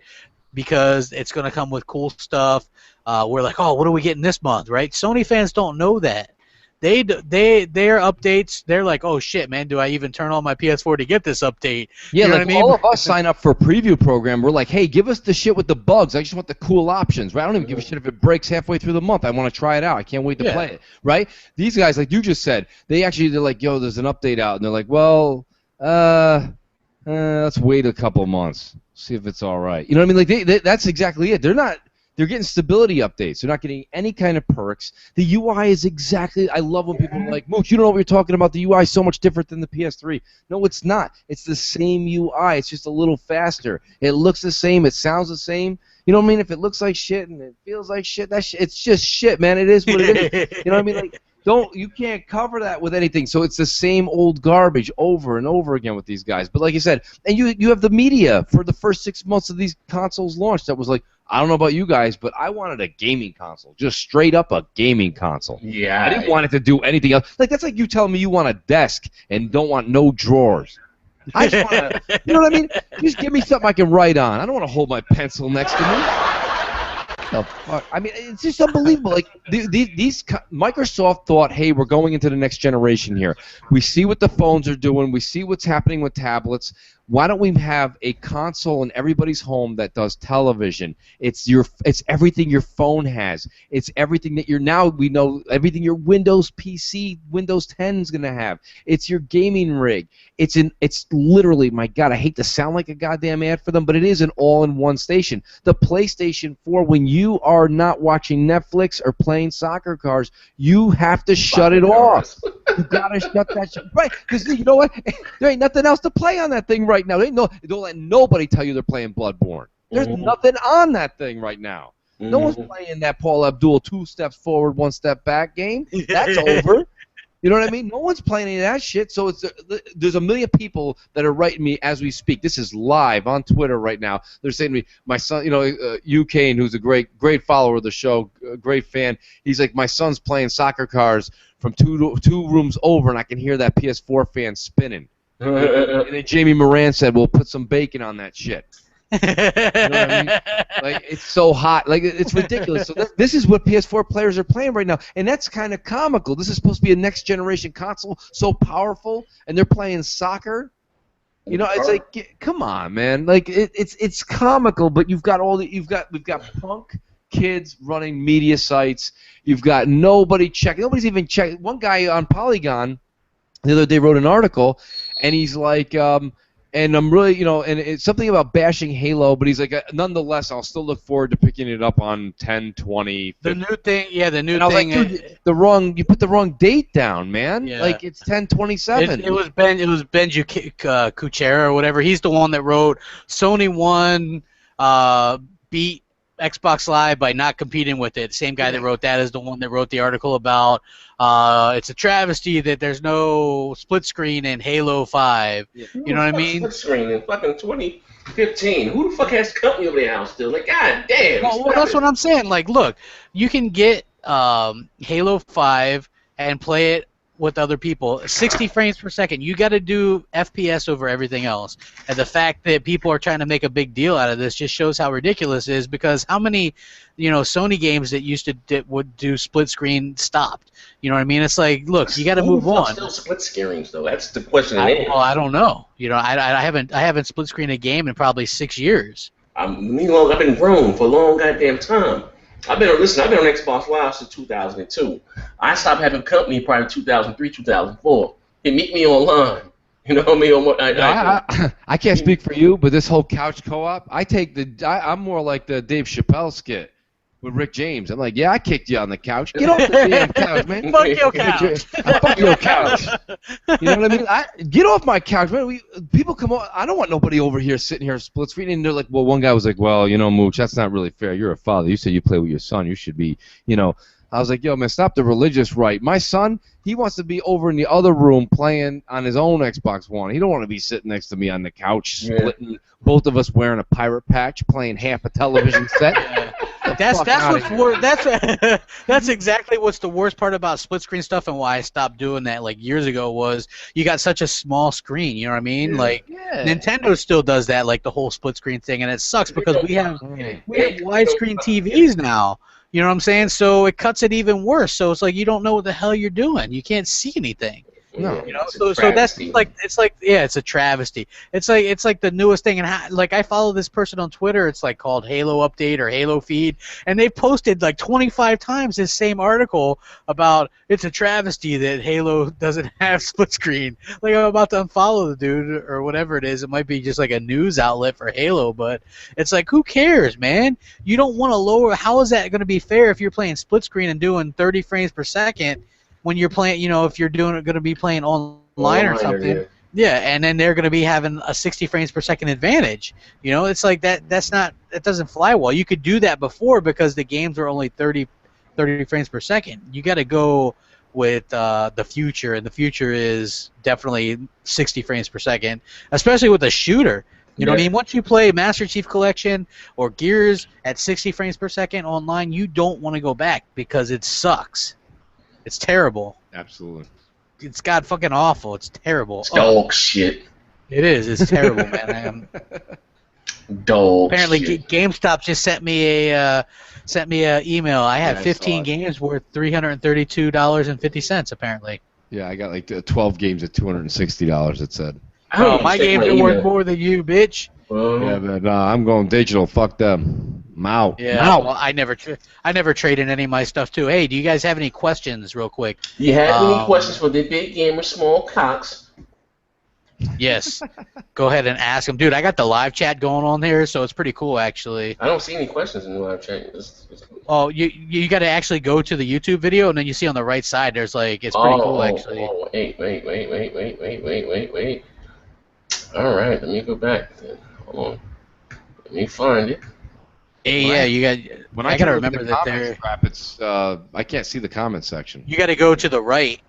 Because it's going to come with cool stuff. We're like, oh, what are we getting this month, right? Sony fans don't know that. Their updates, they're like, oh shit, man, do I even turn on my PS4 to get this update?
Yeah,
you know
like what I mean? All of us sign up for a preview program. We're like, hey, give us the shit with the bugs. I just want the cool options, right? I don't even give a shit if it breaks halfway through the month. I want to try it out. I can't wait to play it, right? These guys, like you just said, they're like, yo, there's an update out, and they're like, well, let's wait a couple months, see if it's all right. You know what I mean? Like that's exactly it. They're getting stability updates. They're not getting any kind of perks. The UI is exactly. I love when people are like, Mooch, you don't know what you're talking about. The UI is so much different than the PS3. No, it's not. It's the same UI. It's just a little faster. It looks the same. It sounds the same. You know what I mean? If it looks like shit and it feels like shit, it's just shit, man. It is what it is. You know what I mean? Like, you can't cover that with anything. So it's the same old garbage over and over again with these guys. But like you said, and you have the media for the first 6 months of these consoles launched that was like, I don't know about you guys, but I wanted a gaming console, just straight up a gaming console.
Yeah.
I didn't want it to do anything else. Like that's like you telling me you want a desk and don't want no drawers. I just want to, you know what I mean? Just give me something I can write on. I don't want to hold my pencil next to me. the fuck? I mean, it's just unbelievable. Like Microsoft thought, hey, we're going into the next generation here. We see what the phones are doing. We see what's happening with tablets. Why don't we have a console in everybody's home that does television? It's everything your phone has. It's everything that we know everything your Windows PC, Windows 10 is gonna have. It's your gaming rig. It's literally, my God, I hate to sound like a goddamn ad for them, but it is an all-in-one station. The PlayStation 4, when you are not watching Netflix or playing soccer cars, you have to shut it off. You gotta shut that shit. Right, because you know what? There ain't nothing else to play on that thing right now. Don't let nobody tell you they're playing Bloodborne. There's nothing on that thing right now. No one's playing that Paul Abdul 2 steps forward, 1 step back game. That's over. You know what I mean? No one's playing any of that shit. So there's a million people that are writing me as we speak. This is live on Twitter right now. They're saying to me, my son, Kane, who's a great follower of the show, a great fan. He's like, my son's playing soccer cars from two rooms over, and I can hear that PS4 fan spinning. And then Jamie Moran said, "We'll put some bacon on that shit." You know what I mean? Like, it's so hot. Like, it's ridiculous. So this is what PS4 players are playing right now, and that's kind of comical. This is supposed to be a next generation console, so powerful, and they're playing soccer. You know, it's like, come on, man. Like, it's comical, but we've got punk kids running media sites. You've got nobody checking. Nobody's even checking. One guy on Polygon the other day wrote an article, and he's like, and I'm really, and it's something about bashing Halo, but he's like, nonetheless, I'll still look forward to picking it up on 10, 20, 50.
The new thing, yeah, the new
and I was
thing.
Like, dude, you put the wrong date down, man. Yeah. Like, it's 10/27.
It was Ben Kuchera or whatever. He's the one that wrote Sony won, beat Xbox Live by not competing with it. Same guy that wrote that is the one that wrote the article about it's a travesty that there's no split screen in Halo 5. Yeah. You know what I mean?
Split screen in fucking 2015. Who the fuck has company over their house still? Like, god damn.
Well, that's what I'm saying. Like, look, you can get Halo 5 and play it with other people. 60 frames per second. You got to do FPS over everything else. And the fact that people are trying to make a big deal out of this just shows how ridiculous it is, because how many, Sony games that would do split screen stopped? You know what I mean? It's like, look, you got to move on.
Still split screens though. That's the question.
I don't know. I haven't split screened a game in probably 6 years.
I've been grown for a long goddamn time. I've been on Xbox Live since 2002. I stopped having company probably 2003, 2004. They meet me online. You know what I mean?
I can't speak for you, but this whole couch co-op, I'm more like the Dave Chappelle skit with Rick James. I'm like, yeah, I kicked you on the couch. Get off the damn couch, man.
Fuck your couch.
Fuck your couch. You know what I mean? Get off my couch, man. People come on. I don't want nobody over here sitting here split screen. And they're like, well, one guy was like, well, Mooch, that's not really fair. You're a father. You said you play with your son. You should be, I was like, yo, man, stop the religious right. My son, he wants to be over in the other room playing on his own Xbox One. He don't want to be sitting next to me on the couch, splitting, both of us wearing a pirate patch, playing half a television set.
Yeah. That's what's worse. That's exactly what's the worst part about split screen stuff, and why I stopped doing that like years ago was you got such a small screen. You know what I mean? Nintendo still does that, like the whole split screen thing, and it sucks because we have widescreen TVs now. You know what I'm saying? So it cuts it even worse. So it's like you don't know what the hell you're doing. You can't see anything.
No.
So that's like it's a travesty. It's like the newest thing, and I follow this person on Twitter. It's like called Halo Update or Halo Feed, and they posted like 25 times this same article about it's a travesty that Halo doesn't have split screen. Like, I'm about to unfollow the dude or whatever it is. It might be just like a news outlet for Halo, but it's like, who cares, man? You don't want to lower. How is that going to be fair if you're playing split screen and doing 30 frames per second? When you're playing, if you're going to be playing online or something, and then they're going to be having a 60 frames per second advantage. It's like that doesn't fly well. You could do that before because the games were only 30 frames per second. You got to go with the future, and the future is definitely 60 frames per second, especially with a shooter. You know what I mean? Once you play Master Chief Collection or Gears at 60 frames per second online, you don't want to go back because it sucks. It's terrible.
Absolutely.
It's god fucking awful. It's terrible.
It's dog shit.
It is. It's terrible, man.
Dog
Apparently,
shit.
GameStop just sent me a email. I have
Yeah, I
15
saw it.
games worth $332.50. Apparently.
Yeah, I got like 12 games at $260. It said.
I don't
Oh,
even
my
check my
games are worth
email.
more than you, bitch.
Yeah, but I'm going digital. Fuck them. I'm out.
Yeah, well, I never trade in any of my stuff too. Hey, do you guys have any questions, real quick?
You have any questions for the big gamer, small cocks?
Yes. Go ahead and ask them, dude. I got the live chat going on here, so it's pretty cool, actually.
I don't see any questions in the live chat. It's
Oh, you got to actually go to the YouTube video, and then you see on the right side, there's like it's pretty cool, actually.
Oh, wait. All right, let me go back. Then. Hold on. Let me find it.
Hey, yeah, you got.
When
I
I
gotta
look at
remember
the
that
comments,
there.
Crap, it's I can't see the comment section.
You got to go to the right.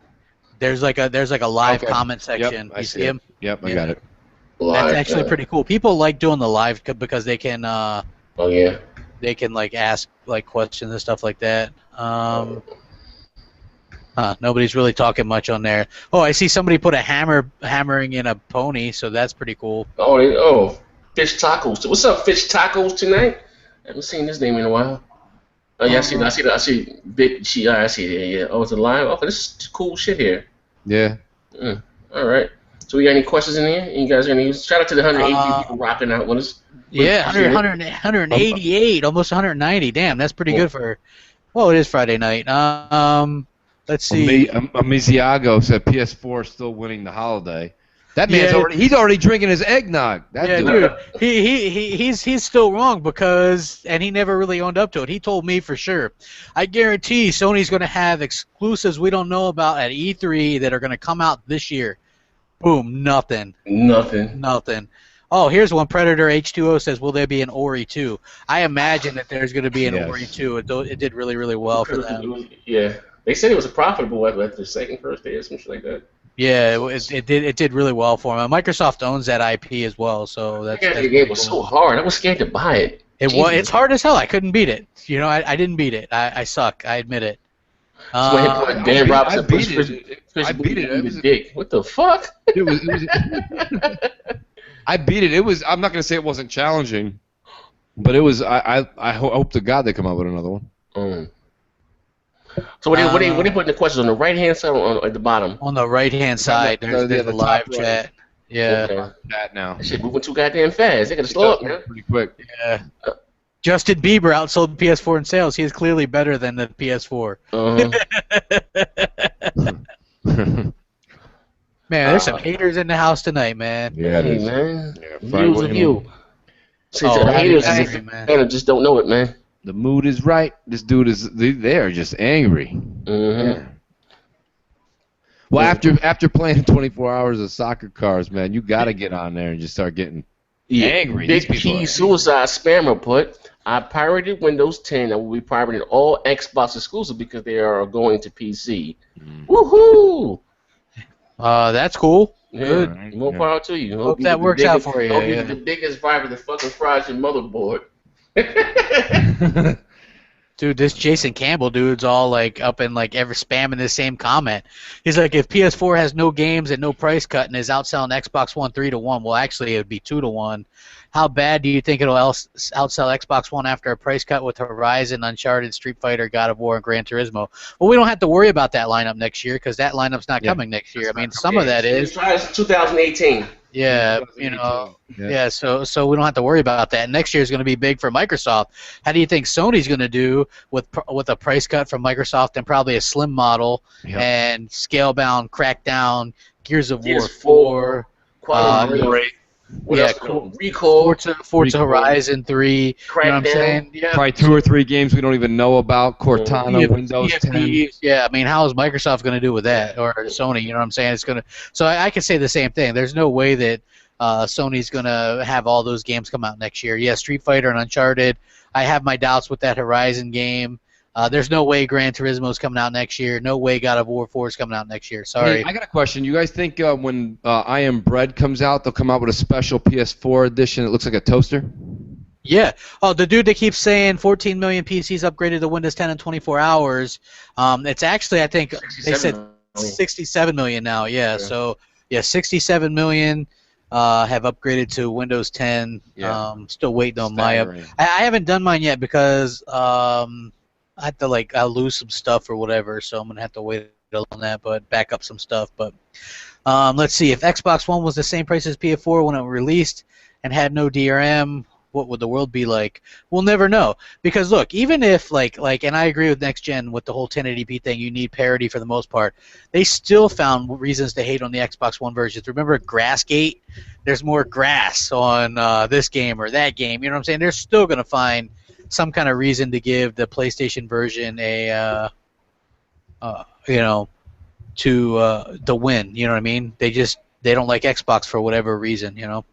There's like a live
Okay.
comment section.
Yep, I
You
see
see
it.
him?
Yep, I
Yeah.
got it.
That's
Live
actually
chat.
pretty cool. People like doing the live because they can
Oh yeah.
they can like ask like questions and stuff like that. Nobody's really talking much on there. Oh, I see somebody put a hammering in a pony, so that's pretty cool.
Fish tacos. What's up, fish tacos tonight? I haven't seen this name in a while. Oh yeah, I see. Big. I see it. Yeah. Oh, it's a live. Okay, this is cool shit here.
Yeah.
All right. So we got any questions in here? You guys got any? Shout out to the 183 people rocking out with us.
Yeah, 188, almost 190. Damn, that's pretty good for. Well, it is Friday night. Let's see.
Amiziago said PS4 is still winning the holiday. That man's he's already drinking his eggnog.
Dude, he's still wrong and he never really owned up to it. He told me for sure. I guarantee Sony's going to have exclusives we don't know about at E3 that are going to come out this year. Boom, nothing. Oh, here's one. Predator H2O says, will there be an Ori 2? I imagine that there's going to be an Ori 2. It did really, really well for them.
Yeah. They said it was profitable after the first day or something like that.
Yeah, it did really well for them. Microsoft owns that IP as well, so that's.
The game was so hard. I was scared to buy it.
It's hard as hell. I couldn't beat it. You know, I didn't beat it. I suck. I admit it.
Dan Robinson
I beat it. It was a
dick. What the fuck?
It was I beat it. It was. I'm not gonna say it wasn't challenging, but it was. I hope to God they come out with another one.
So what are you putting the questions on the right hand side or at the bottom?
On the right hand side, there's the live chat. Yeah.
Okay. Chat now.
That shit moving too goddamn fast. They gotta slow up, man.
Pretty quick.
Yeah. Justin Bieber outsold the PS4 in sales. He is clearly better than the PS4. Man, there's some haters in the house tonight, man.
Yeah,
hey, man.
Yeah,
Views of you. The haters just don't know it, man.
The mood is right. This dude they are just angry. Yeah. Well, after playing 24 hours of soccer cars, man, you got to get on there and just start getting angry.
Big Key Suicide Spammer put, I pirated Windows 10 and will be pirating all Xbox exclusive because they are going to PC. Woohoo!
That's cool.
Yeah,
good.
More power to you.
Hope that works out for you.
Hope you're the biggest driver that fucking fries your motherboard.
Dude, this Jason Campbell dude's all like up and like ever spamming the same comment. He's like, if PS4 has no games and no price cut and is outselling Xbox One 3-1, well, actually it would be 2-1. How bad do you think it'll outsell Xbox One after a price cut with Horizon, Uncharted, Street Fighter, God of War, and Gran Turismo? Well, we don't have to worry about that lineup next year because that lineup's not coming next year. I mean, some of that is.
It's 2018.
Yeah, you know. Yeah, so we don't have to worry about that. Next year is going to be big for Microsoft. How do you think Sony's going to do with a price cut from Microsoft and probably a slim model and scale-bound, Crackdown, Gears of War 4, Forza Horizon 3, you know what I'm saying? Yeah.
Probably 2 or 3 games we don't even know about. Cortana, Windows 10.
Yeah, I mean, how is Microsoft going to do with that, or Sony? You know what I'm saying? It's going to. So I could say the same thing. There's no way that Sony's going to have all those games come out next year. Yeah, Street Fighter and Uncharted. I have my doubts with that Horizon game. There's no way Gran Turismo is coming out next year. No way God of War 4 is coming out next year. Sorry.
Hey, I got a question. You guys think when I Am Bread comes out, they'll come out with a special PS4 edition that looks like a toaster?
Yeah. Oh, the dude that keeps saying 14 million PCs upgraded to Windows 10 in 24 hours. It's actually, I think, they said 67 million now. Yeah. So, yeah, 67 million. have upgraded to Windows 10.
Yeah.
Still waiting on my
Staggering.
I haven't done mine yet because I have to I'll lose some stuff or whatever, so I'm gonna have to wait on that, but back up some stuff. But let's see, if Xbox One was the same price as PS4 when it released and had no DRM, what would the world be like? We'll never know. Because look, even if and I agree with next gen with the whole 1080p thing, you need parity for the most part. They still found reasons to hate on the Xbox One versions. Remember Grassgate? There's more grass on this game or that game. You know what I'm saying? They're still gonna find some kind of reason to give the PlayStation version a to the win. You know what I mean? They don't like Xbox for whatever reason. You know.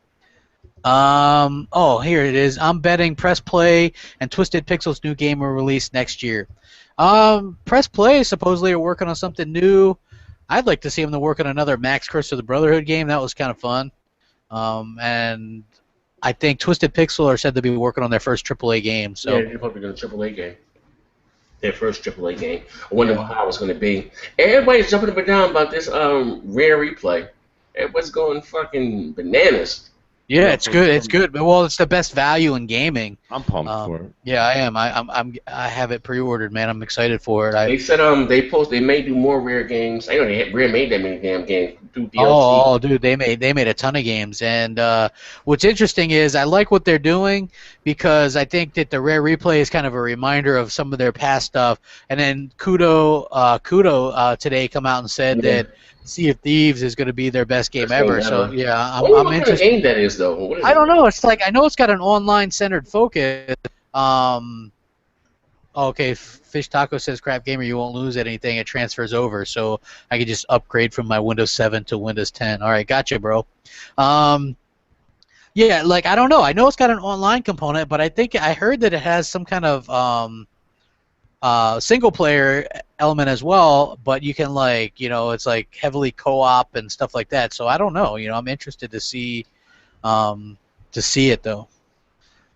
Oh, here it is. I'm betting Press Play and Twisted Pixel's new game will release next year. Press Play supposedly are working on something new. I'd like to see them to work on another Max Curse of the Brotherhood game. That was kind of fun. And I think Twisted Pixel are said to be working on their first AAA game. So
yeah, they're probably going to AAA game. Their first AAA game. I wonder how it's going to be. Everybody's jumping up and down about this rare replay. Everybody's going fucking bananas.
Yeah, it's good. It's good. Well, it's the best value in gaming.
I'm pumped for it.
Yeah, I am. I have it pre-ordered, man. I'm excited for it.
They said they may do more rare games. I know Rare made that many damn games. Do DLC.
Oh, dude, they made a ton of games. And what's interesting is I like what they're doing because I think that the Rare Replay is kind of a reminder of some of their past stuff. And then Kudo today come out and said that Sea of Thieves is going to be their best game ever. So yeah, I'm
what
interested.
Kind of game that is though?
I don't know. It's I know it's got an online-centered focus. Okay, Fish Taco says, "Crap Gamer, you won't lose anything. It transfers over, so I could just upgrade from my Windows 7 to Windows 10." All right, gotcha, bro. Yeah, I don't know. I know it's got an online component, but I heard that it has some kind of single-player element as well. But you can it's heavily co-op and stuff like that. So I don't know. I'm interested to see it though.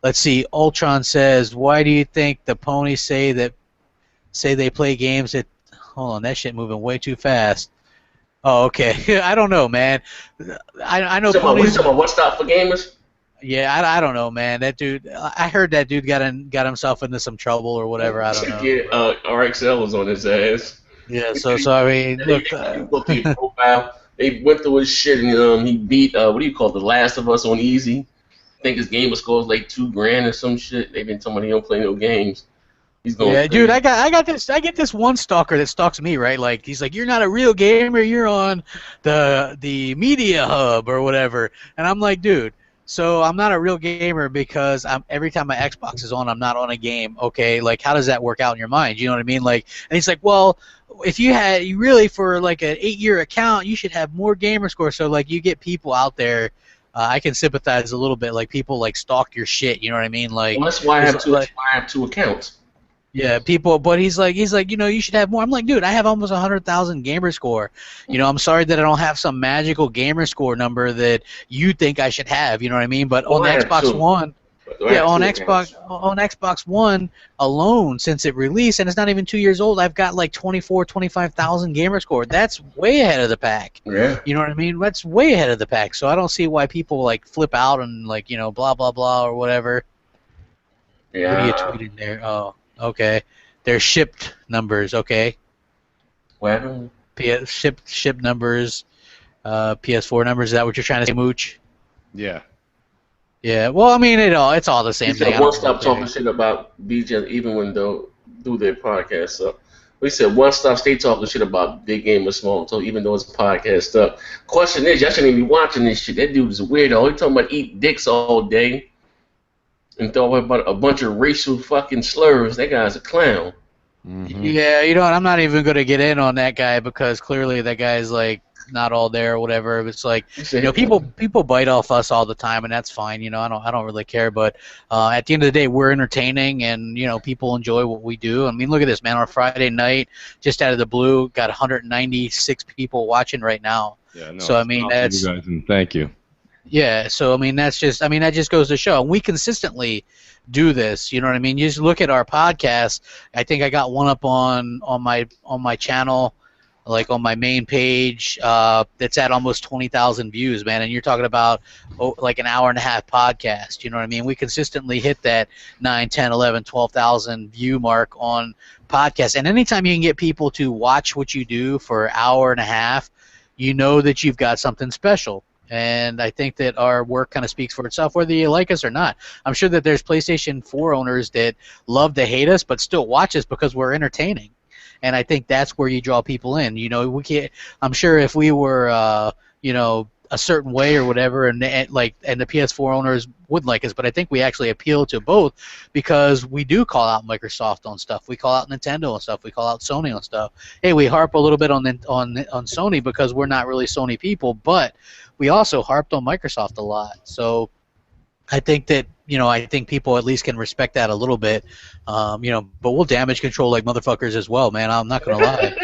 Let's see. Ultron says, "Why do you think the ponies say they play games that?" Hold on, that shit moving way too fast. Oh, okay. I don't know, man. I know ponies.
What stop for gamers?
Yeah, I don't know, man. That dude. I heard that dude got himself into some trouble or whatever. I don't know.
Yeah, RXL was on his ass.
Yeah. So I mean, look.
Go through his profile. They went through his shit and he beat The Last of Us on easy. I think his gamer score was like $2,000 or some shit. They've been telling me he don't play no games. He's going.
Yeah, dude, I get this one stalker that stalks me, right? He's like, "You're not a real gamer. You're on the media hub or whatever," and I'm like, "Dude, so I'm not a real gamer because every time my Xbox is on, I'm not on a game. Okay, how does that work out in your mind? You know what I mean? And he's like, well, if you really for an 8-year account, you should have more gamer score. So you get people out there." I can sympathize a little bit. People stalk your shit. You know what I mean?
Well, that's why I have two accounts.
Yeah, people. But he's like, you should have more. I'm like, dude, I have almost 100,000 gamer score. I'm sorry that I don't have some magical gamer score number that you think I should have. You know what I mean? But on the Xbox One. Yeah, on Xbox One alone, since it released, and it's not even 2 years old, I've got 25,000 gamer score. That's way ahead of the pack.
Yeah.
You know what I mean? That's way ahead of the pack. So I don't see why people flip out and blah blah blah or whatever.
Yeah.
What are you tweeting there? Oh, okay. They're shipped numbers. Okay.
What?
Ship numbers. PS4 numbers. Is that what you're trying to say, Mooch?
Yeah.
Yeah, well, I mean, it's all the same thing.
One stop talking shit about BJ, even when they do their podcast. So we said one stop stay talking shit about big game or small. So even though it's podcast stuff, question is, y'all shouldn't even be watching this shit. That dude is a weirdo. He talking about eat dicks all day and throw about a bunch of racial fucking slurs. That guy's a clown.
Mm-hmm.
Yeah, what? I'm not even gonna get in on that guy because clearly that guy's not all there or whatever. It's people bite off us all the time, and that's fine. I don't really care. But at the end of the day, we're entertaining, and people enjoy what we do. I mean, look at this, man. On a Friday night, just out of the blue, got 196 people watching right now.
Yeah, no,
so I mean, that's
you guys, and thank you.
Yeah, so I mean that just goes to show, and we consistently do this. You know what I mean? You just look at our podcast. I think I got one up on my channel like on my main page, that's at almost 20,000 views, man. And you're talking about like an hour and a half podcast. You know what I mean? We consistently hit that 9, 10, 11, 12,000 view mark on podcasts. And anytime you can get people to watch what you do for an hour and a half, you know that you've got something special. And I think that our work kind of speaks for itself, whether you like us or not. I'm sure that there's PlayStation 4 owners that love to hate us, but still watch us because we're entertaining. And I think that's where you draw people in. You know, we can't. I'm sure if we were, you know, a certain way or whatever, and the PS4 owners would like us, but I think we actually appeal to both because we do call out Microsoft on stuff, we call out Nintendo on stuff, we call out Sony on stuff. Hey, we harp a little bit on Sony because we're not really Sony people, but we also harped on Microsoft a lot. So I think that, you know, I think people at least can respect that a little bit, you know, but we'll damage control like motherfuckers as well, man. I'm not gonna lie.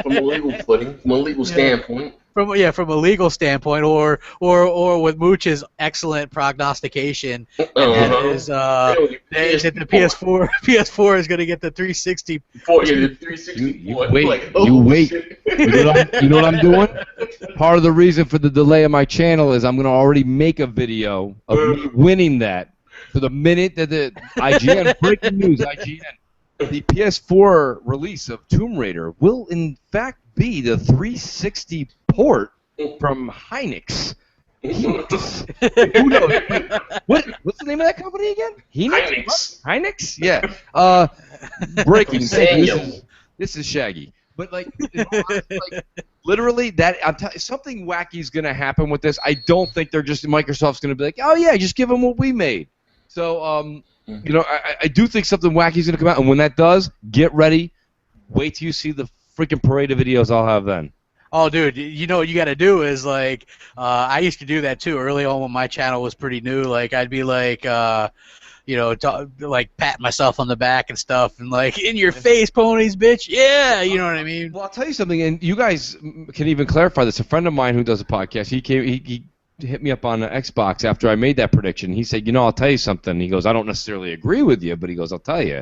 From a legal footing, from a legal standpoint.
From a legal standpoint, or with Mooch's excellent prognostication, and that is that the PS4 is going to get the 360.
The 360.
You wait. You know what I'm doing? Part of the reason for the delay of my channel is I'm going to already make a video of me winning that. So the minute that the IGN breaking news, IGN, the PS4 release of Tomb Raider will in fact be the 360 port from Hynix. Who knows? What's the name of that company again? Hynix? Yeah. Breaking. This is Shaggy. But like, literally, something wacky is gonna happen with this. I don't think they're just Microsoft's gonna be like, oh yeah, just give them what we made. So you know, I do think something wacky is gonna come out, and when that does, get ready. Wait till you see the freaking parade of videos I'll have then.
Oh, dude, you know what you got to do is, like, I used to do that, too, early on when my channel was pretty new. Like, I'd be like, you know, like, pat myself on the back and stuff, and like, in your face, ponies, bitch, yeah, you know what I mean?
Well, I'll tell you something, and you guys can even clarify this. A friend of mine who does a podcast, he hit me up on Xbox after I made that prediction. He said, you know, I'll tell you something. He goes, I don't necessarily agree with you, but he goes, I'll tell you.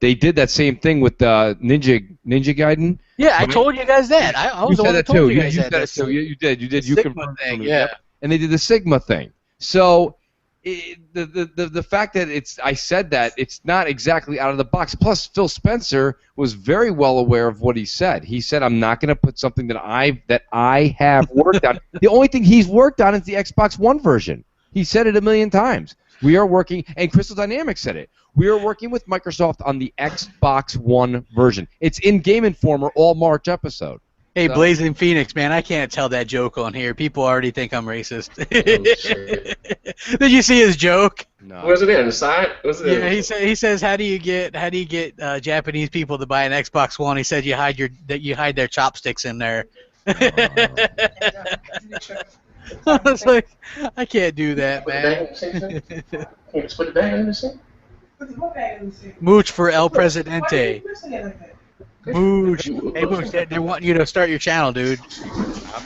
They did that same thing with Ninja Gaiden.
Yeah, I told you guys that. I was the one that told you guys that.
You did. You confirmed
thing,
yeah. And they did the Sigma thing. So the fact that I said that, it's not exactly out of the box. Plus, Phil Spencer was very well aware of what he said. He said, I'm not going to put something that I have worked on. The only thing he's worked on is the Xbox One version. He said it a million times. We are working, and Crystal Dynamics said it. We are working with Microsoft on the Xbox One version. It's in Game Informer all March episode.
Hey, so. Blazing Phoenix, man, I can't tell that joke on here. People already think I'm racist. Oh, did you see his joke?
No. Was it in the side?
Yeah, he says, how do you get Japanese people to buy an Xbox One? He said you hide their chopsticks in there. I was like, I can't do that, man.
Just put it back in the sink.
Mooch for El Presidente. Mooch. Hey, Mooch, they want you to start your channel, dude.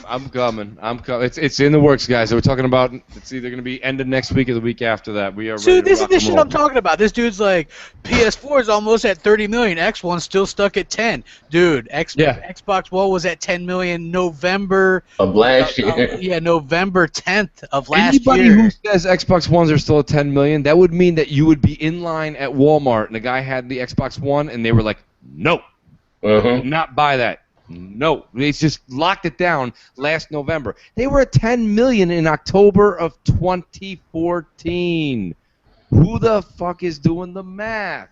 I'm coming. It's in the works, guys. So we're talking about it's either going to be end of next week or the week after that. We are.
Dude, this is the shit I'm talking about. This dude's like, PS4 is almost at 30 million. X1's still stuck at 10. Dude, Xbox One was at 10 million November
of last year.
Yeah, November 10th of last
Anybody
year.
Anybody who says Xbox Ones are still at 10 million, that would mean that you would be in line at Walmart and the guy had the Xbox One and they were like, no. Not buy that. No. They just locked it down last November. They were at 10 million in October of 2014. Who the fuck is doing the math?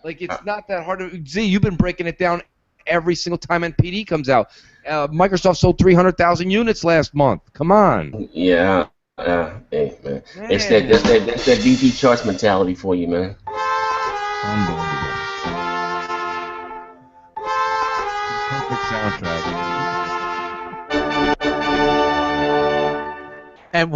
Like, it's not that hard to... Z, you've been breaking it down every single time NPD comes out. Microsoft sold 300,000 units last month. Come on.
Yeah. Hey, man. That's that DP charts mentality for you, man.
Unbelievable. Soundtrack.
And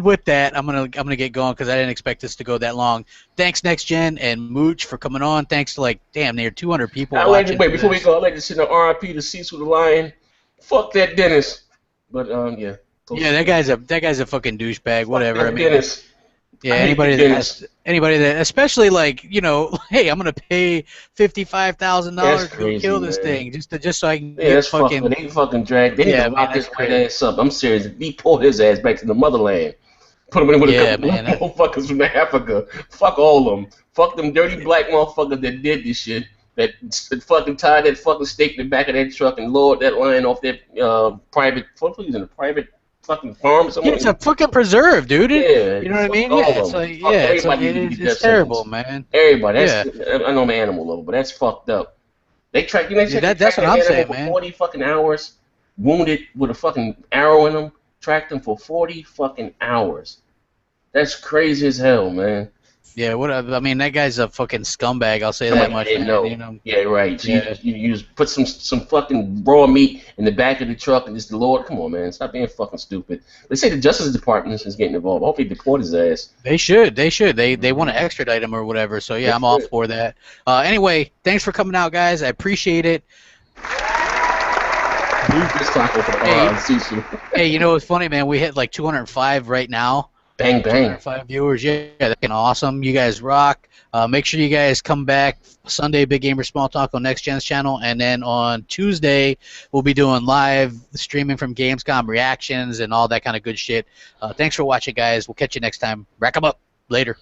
with that, I'm gonna get going because I didn't expect this to go that long. Thanks, Next Gen and Mooch for coming on. Thanks to like damn near 200 people.
Before we go, I'd like to send an RIP to Cease with the Lion. Fuck that Dennis. But yeah.
Yeah, that guy's a fucking douchebag. Whatever.
Dennis.
Yeah,
I hate
anybody that, especially like, you know, hey, I'm gonna pay $55,000
That's
to go
crazy,
kill this
man.
thing just so I can
Yeah,
get
that's fucking.
fucking.
They fucking drag. They need to
Yeah, man,
lock
that's
his white
crazy.
ass up. I'm serious. Deport his ass back to the motherland. Put him in with a
Yeah,
couple
man.
black motherfuckers from Africa. Fuck all of them. Fuck them dirty black motherfuckers that did this shit. That fucking tied that fucking stake in the back of that truck and lowered that line off that private. What was in a private fucking farm or
Yeah,
something?
it's a fucking preserve, dude.
Yeah,
You know what I
fuck
mean?
all
Yeah,
of
it's
them.
like,
Fuck
yeah,
everybody need to get
it's
death
terrible,
sentence.
man.
Everybody.
Yeah,
I know I'm an animal lover, but that's fucked up. They track. You know,
yeah,
they
that's
tracked
what
that
I'm
animal
saying,
for
man.
40 fucking hours, wounded with a fucking arrow in them. Tracked them for 40 fucking hours. That's crazy as hell, man.
Yeah, what I mean, that guy's a fucking scumbag. I'll say that
Somebody
much,
didn't
man.
know.
You know?
Yeah, right. So
Yeah.
you use put some fucking raw meat in the back of the truck and just the Lord. Come on, man. Stop being fucking stupid. They say the Justice Department is getting involved. Hopefully, they deport his ass.
They should. They should. They want to extradite him or whatever. So
They
yeah, I'm all
should.
for that. Anyway, thanks for coming out, guys. I appreciate it.
This taco for the
Hey,
Susu.
hey, you know what's funny, man? We hit like 205 right now.
Bang bang.
205 viewers. Yeah, that's awesome. You guys rock. Make sure you guys come back Sunday, Big Gamer Small Talk on Next Gen's channel, and then on Tuesday we'll be doing live streaming from Gamescom reactions and all that kind of good shit. Thanks for watching, guys. We'll catch you next time. Rack 'em up. Later.